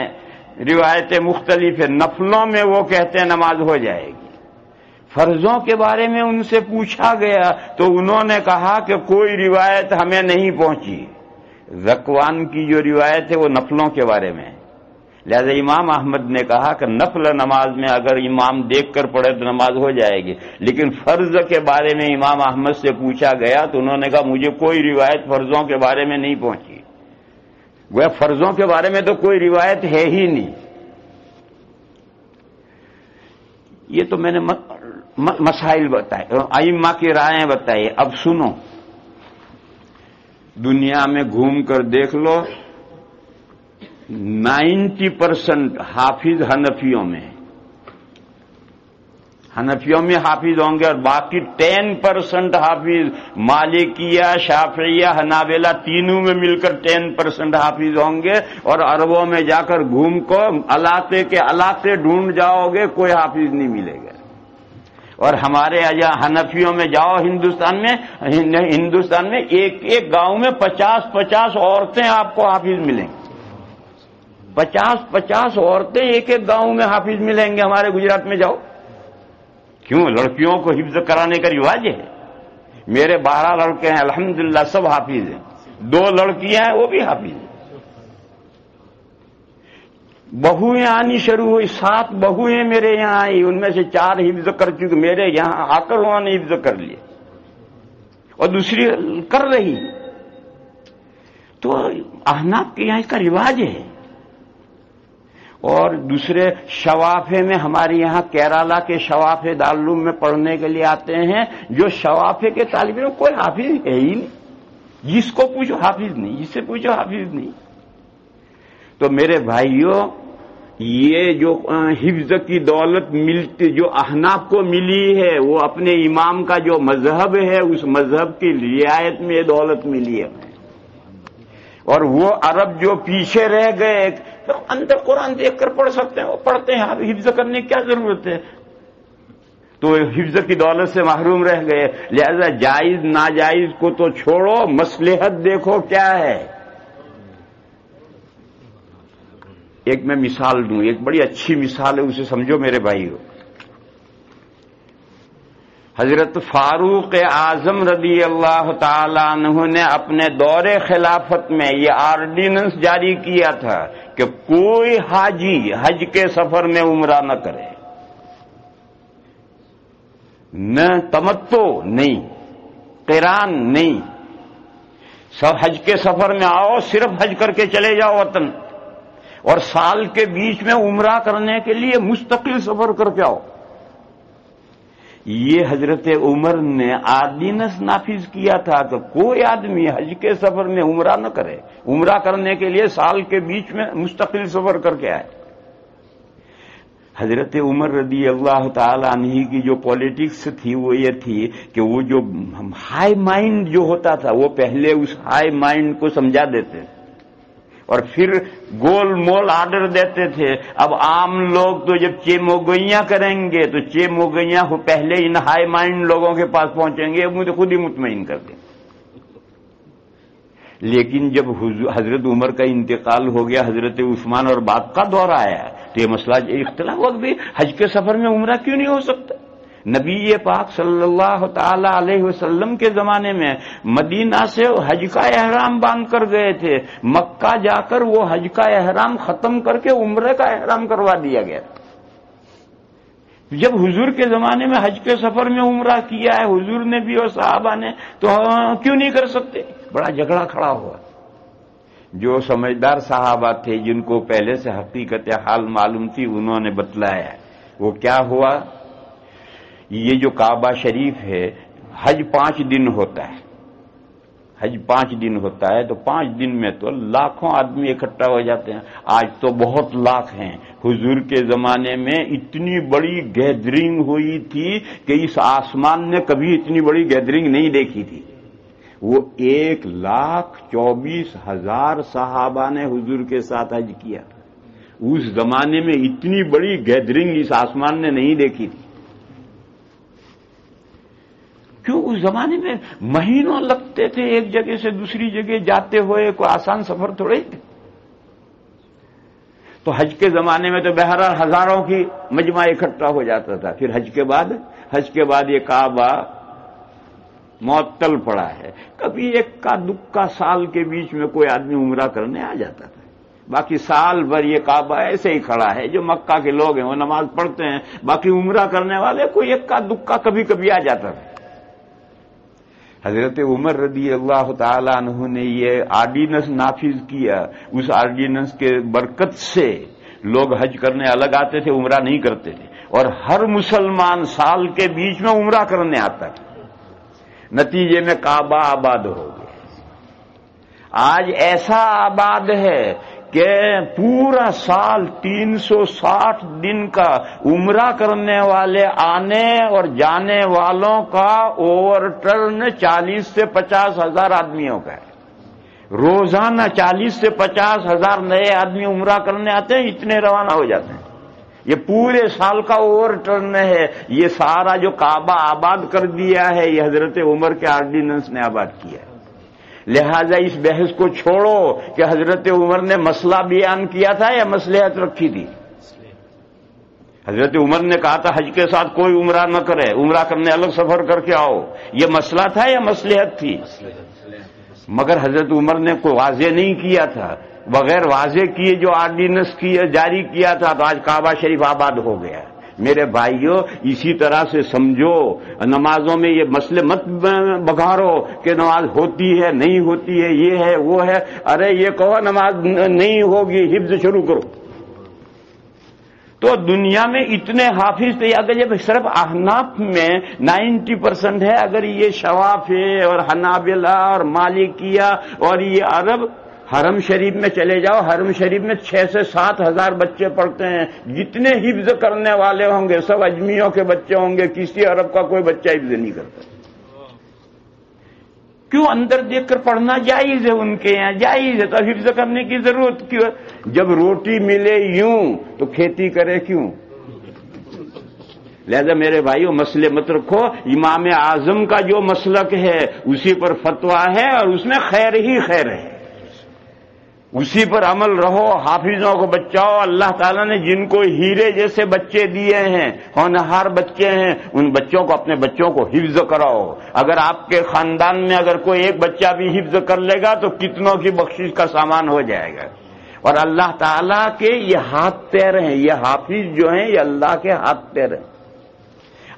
روایتیں مختلف ہیں، نفلوں میں وہ کہتے ہیں نماز ہو جائے گی۔ فرضوں کے بارے میں ان سے پوچھا گیا تو انہوں نے کہا کہ کوئی روایت ہمیں نہیں پہنچی، ذکوان کی جو روایت ہے وہ نفلوں کے بارے میں ہے، لہذا امام احمد نے کہا کہ نفل نماز میں اگر امام دیکھ کر پڑھے تو نماز ہو جائے گی، لیکن فرض کے بارے میں امام احمد سے پوچھا گیا تو انہوں نے کہا مجھے کوئی روایت فرضوں کے بارے میں نہیں پہنچی، وہ فرضوں کے بارے میں تو کوئی روایت ہے ہی نہیں۔ یہ تو میں نے مسائل بتائے، ائمہ کی رائیں بتائی۔ اب سنو، دنیا میں گھوم کر دیکھ لو، 90% حافظ حنفیوں میں حافظ ہوں گے، اور باقی 10% حافظ مالکیہ، شافعیہ، حنابلہ تینوں میں مل کر 10% حافظ ہوں گے، اور عربوں میں جا کر گھوم کو علاقے کے علاقے ڈھونڈ جاؤ گے کوئی حافظ نہیں ملے گا۔ اور ہمارے حنفیوں میں جاؤ ہندوستان میں ایک گاؤں میں 50 عورتیں آپ کو حافظ ملیں گے، 50 عورتیں ایک گاؤں میں حافظ ملیں گے۔ ہمارے گجرات میں جاؤ، کیوں؟ لڑکیوں کو حفظ کرانے کا رواج ہے۔ میرے 12 لڑکے ہیں الحمدللہ، سب حافظ ہیں، 2 لڑکیاں ہیں وہ بھی حافظ ہیں۔ بہویں آنی شروع ہوئی، 7 بہویں میرے یہاں آئی، ان میں سے 4 حفظ کر چکے، میرے یہاں آ کر انہوں نے حفظ کر لیے، اور دوسری کر رہی۔ تو احناف کے یہاں اس کا رواج ہے۔ اور دوسرے شوافے میں ہمارے یہاں کیرالہ کے شوافے دارالعلوم میں پڑھنے کے لیے آتے ہیں، جو شوافے کے طالب علم کوئی حافظ ہے ہی نہیں، جس کو پوچھو حافظ نہیں، جس سے پوچھو حافظ نہیں۔ تو میرے بھائیوں، یہ جو حفظ کی دولت ملتی جو احناف کو ملی ہے، وہ اپنے امام کا جو مذہب ہے اس مذہب کی رعایت میں یہ دولت ملی ہے۔ اور وہ عرب جو پیچھے رہ گئے، اندر قرآن دیکھ کر پڑھ سکتے ہیں، وہ پڑھتے ہیں، حفظ کرنے کی کیا ضرورت ہے؟ تو حفظ کی دولت سے محروم رہ گئے۔ لہذا جائز ناجائز کو تو چھوڑو، مصلحت دیکھو کیا ہے۔ ایک میں مثال دوں، ایک بڑی اچھی مثال ہے، اسے سمجھو میرے بھائیو۔ حضرت فاروق اعظم رضی اللہ تعالی عنہ نے اپنے دور خلافت میں یہ آرڈیننس جاری کیا تھا کہ کوئی حاجی حج کے سفر میں عمرہ نہ کرے، نہ تمتع نہیں، قران نہیں، سب حج کے سفر میں آؤ، صرف حج کر کے چلے جاؤ وطن، اور سال کے بیچ میں عمرہ کرنے کے لیے مستقل سفر کر کے آؤ۔ یہ حضرت عمر نے آرڈیننس نافذ کیا تھا کہ کوئی آدمی حج کے سفر میں عمرہ نہ کرے، عمرہ کرنے کے لیے سال کے بیچ میں مستقل سفر کر کے آئے۔ حضرت عمر رضی اللہ تعالی عنہ کی جو پالیٹکس تھی وہ یہ تھی کہ وہ جو ہائی مائنڈ جو ہوتا تھا وہ پہلے اس ہائی مائنڈ کو سمجھا دیتے اور پھر گول مول آرڈر دیتے تھے۔ اب عام لوگ تو جب چیموگیاں کریں گے تو چیموگیاں پہلے ان ہائی مائنڈ لوگوں کے پاس پہنچیں گے، مجھے خود ہی مطمئن کر دیں۔ لیکن جب حضرت عمر کا انتقال ہو گیا، حضرت عثمان اور بعد کا دور آیا تو یہ مسئلہ اختلاف ہوا کہ حج کے سفر میں عمرہ کیوں نہیں ہو سکتا؟ نبی پاک صلی اللہ تعالی علیہ وسلم کے زمانے میں مدینہ سے حج کا احرام باندھ کر گئے تھے، مکہ جا کر وہ حج کا احرام ختم کر کے عمرے کا احرام کروا دیا گیا۔ جب حضور کے زمانے میں حج کے سفر میں عمرہ کیا ہے حضور نے بھی اور صحابہ نے، تو کیوں نہیں کر سکتے؟ بڑا جھگڑا کھڑا ہوا۔ جو سمجھدار صحابہ تھے جن کو پہلے سے حقیقت حال معلوم تھی انہوں نے بتلایا۔ وہ کیا ہوا؟ یہ جو کعبہ شریف ہے حج 5 دن ہوتا ہے، حج 5 دن ہوتا ہے، تو 5 دن میں تو لاکھوں آدمی اکٹھا ہو جاتے ہیں۔ آج تو بہت لاکھ ہیں، حضور کے زمانے میں اتنی بڑی گیدرنگ ہوئی تھی کہ اس آسمان نے کبھی اتنی بڑی گیدرنگ نہیں دیکھی تھی۔ وہ 1,24,000 صحابہ نے حضور کے ساتھ حج کیا۔ اس زمانے میں اتنی بڑی گیدرنگ اس آسمان نے نہیں دیکھی تھی۔ کیوں؟ اس زمانے میں مہینوں لگتے تھے ایک جگہ سے دوسری جگہ جاتے ہوئے، کوئی آسان سفر تھوڑے ہی تھے۔ تو حج کے زمانے میں تو بہرحال ہزاروں کی مجمع اکٹھا ہو جاتا تھا۔ پھر حج کے بعد یہ کعبہ معطل پڑا ہے۔ کبھی ایک کا دکا سال کے بیچ میں کوئی آدمی عمرہ کرنے آ جاتا تھا، باقی سال بھر یہ کعبہ ایسے ہی کھڑا ہے۔ جو مکہ کے لوگ ہیں وہ نماز پڑھتے ہیں، باقی عمرہ کرنے والے کوئی ایک کا دکا کبھی کبھی آ جاتا تھا۔ حضرت عمر رضی اللہ تعالی عنہ نے یہ آرڈیننس نافذ کیا، اس آرڈیننس کے برکت سے لوگ حج کرنے الگ آتے تھے، عمرہ نہیں کرتے تھے، اور ہر مسلمان سال کے بیچ میں عمرہ کرنے آتا تھا۔ نتیجے میں کعبہ آباد ہو گیا۔ آج ایسا آباد ہے کہ پورا سال 360 دن کا عمرہ کرنے والے آنے اور جانے والوں کا اوور ٹرن 40 سے 50 ہزار آدمیوں کا ہے۔ روزانہ 40 سے 50 ہزار نئے آدمی عمرہ کرنے آتے ہیں، اتنے روانہ ہو جاتے ہیں۔ یہ پورے سال کا اوور ٹرن ہے۔ یہ سارا جو کعبہ آباد کر دیا ہے یہ حضرت عمر کے آرڈیننس نے آباد کیا ہے۔ لہذا اس بحث کو چھوڑو کہ حضرت عمر نے مسئلہ بیان کیا تھا یا مصلحت رکھی تھی۔ حضرت عمر نے کہا تھا حج کے ساتھ کوئی عمرہ نہ کرے، عمرہ کرنے الگ سفر کر کے آؤ، یہ مسئلہ تھا یا مصلحت تھی؟ مگر حضرت عمر نے کوئی واضح نہیں کیا تھا، بغیر واضح کیے جو آرڈیننس جاری کیا تھا تو آج کعبہ شریف آباد ہو گیا۔ میرے بھائیوں اسی طرح سے سمجھو، نمازوں میں یہ مسئلے مت بگاڑو کہ نماز ہوتی ہے نہیں ہوتی ہے، یہ ہے وہ ہے۔ ارے یہ کہو نماز نہیں ہوگی، حفظ شروع کرو۔ تو دنیا میں اتنے حافظ تھے، اگر یہ صرف احناف میں 90% ہے، اگر یہ شوافی اور حنابلہ اور مالکیہ اور یہ عرب حرم شریف میں چلے جاؤ، حرم شریف میں 6 سے 7 ہزار بچے پڑھتے ہیں، جتنے حفظ کرنے والے ہوں گے سب اجمیوں کے بچے ہوں گے، کسی عرب کا کوئی بچہ حفظ نہیں کرتا۔ کیوں؟ اندر دیکھ کر پڑھنا جائز ہے، ان کے یہاں جائز ہے، تو حفظ کرنے کی ضرورت کیوں؟ جب روٹی ملے یوں تو کھیتی کرے کیوں؟ لہذا میرے بھائیو مسئلے مت رکھو، امام اعظم کا جو مسلک ہے اسی پر فتویٰ ہے اور اس میں خیر ہی خیر ہے، اسی پر عمل رہو، حافظوں کو بچاؤ۔ اللہ تعالیٰ نے جن کو ہیرے جیسے بچے دیے ہیں، ہونہار بچے ہیں، ان بچوں کو اپنے بچوں کو حفظ کراؤ۔ اگر آپ کے خاندان میں اگر کوئی ایک بچہ بھی حفظ کر لے گا تو کتنوں کی بخشش کا سامان ہو جائے گا۔ اور اللہ تعالیٰ کے یہ ہاتھ پیر ہیں، یہ حافظ جو ہیں یہ اللہ کے ہاتھ پیر ہیں۔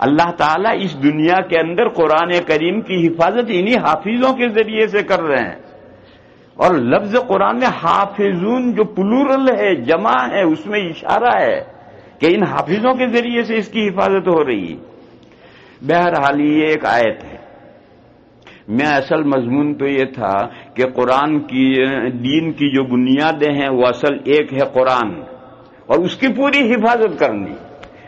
اللہ تعالیٰ اس دنیا کے اندر قرآن کریم کی حفاظت انہی حافظوں کے ذریعے سے کر رہے ہیں۔ اور لفظ قرآن میں حافظون جو پلورل ہے، جمع ہے، اس میں اشارہ ہے کہ ان حافظوں کے ذریعے سے اس کی حفاظت ہو رہی ہے۔ بہرحال یہ ایک آیت ہے. میں اصل مضمون تو یہ تھا کہ قرآن کی دین کی جو بنیادیں ہیں وہ اصل ایک ہے قرآن، اور اس کی پوری حفاظت کرنی.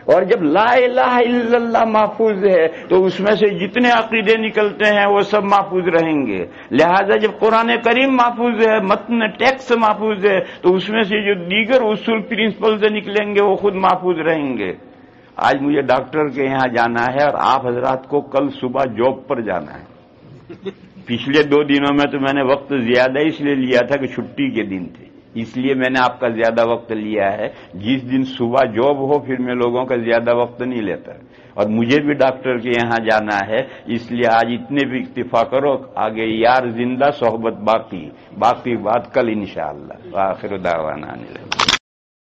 اور جب لا الہ الا اللہ محفوظ ہے تو اس میں سے جتنے عقیدے نکلتے ہیں وہ سب محفوظ رہیں گے. لہذا جب قرآن کریم محفوظ ہے، متن ٹیکسٹ محفوظ ہے، تو اس میں سے جو دیگر اصول پرنسپل نکلیں گے وہ خود محفوظ رہیں گے. آج مجھے ڈاکٹر کے یہاں جانا ہے اور آپ حضرات کو کل صبح جاب پر جانا ہے. پچھلے 2 دنوں میں تو میں نے وقت زیادہ اس لیے لیا تھا کہ چھٹی کے دن تھے، اس لیے میں نے آپ کا زیادہ وقت لیا ہے. جس دن صبح جاب ہو پھر میں لوگوں کا زیادہ وقت نہیں لیتا، اور مجھے بھی ڈاکٹر کے یہاں جانا ہے، اس لیے آج اتنے بھی اکتفا کرو. آگے یار زندہ، صحبت باقی بات کل انشاءاللہ. وآخر دعوانا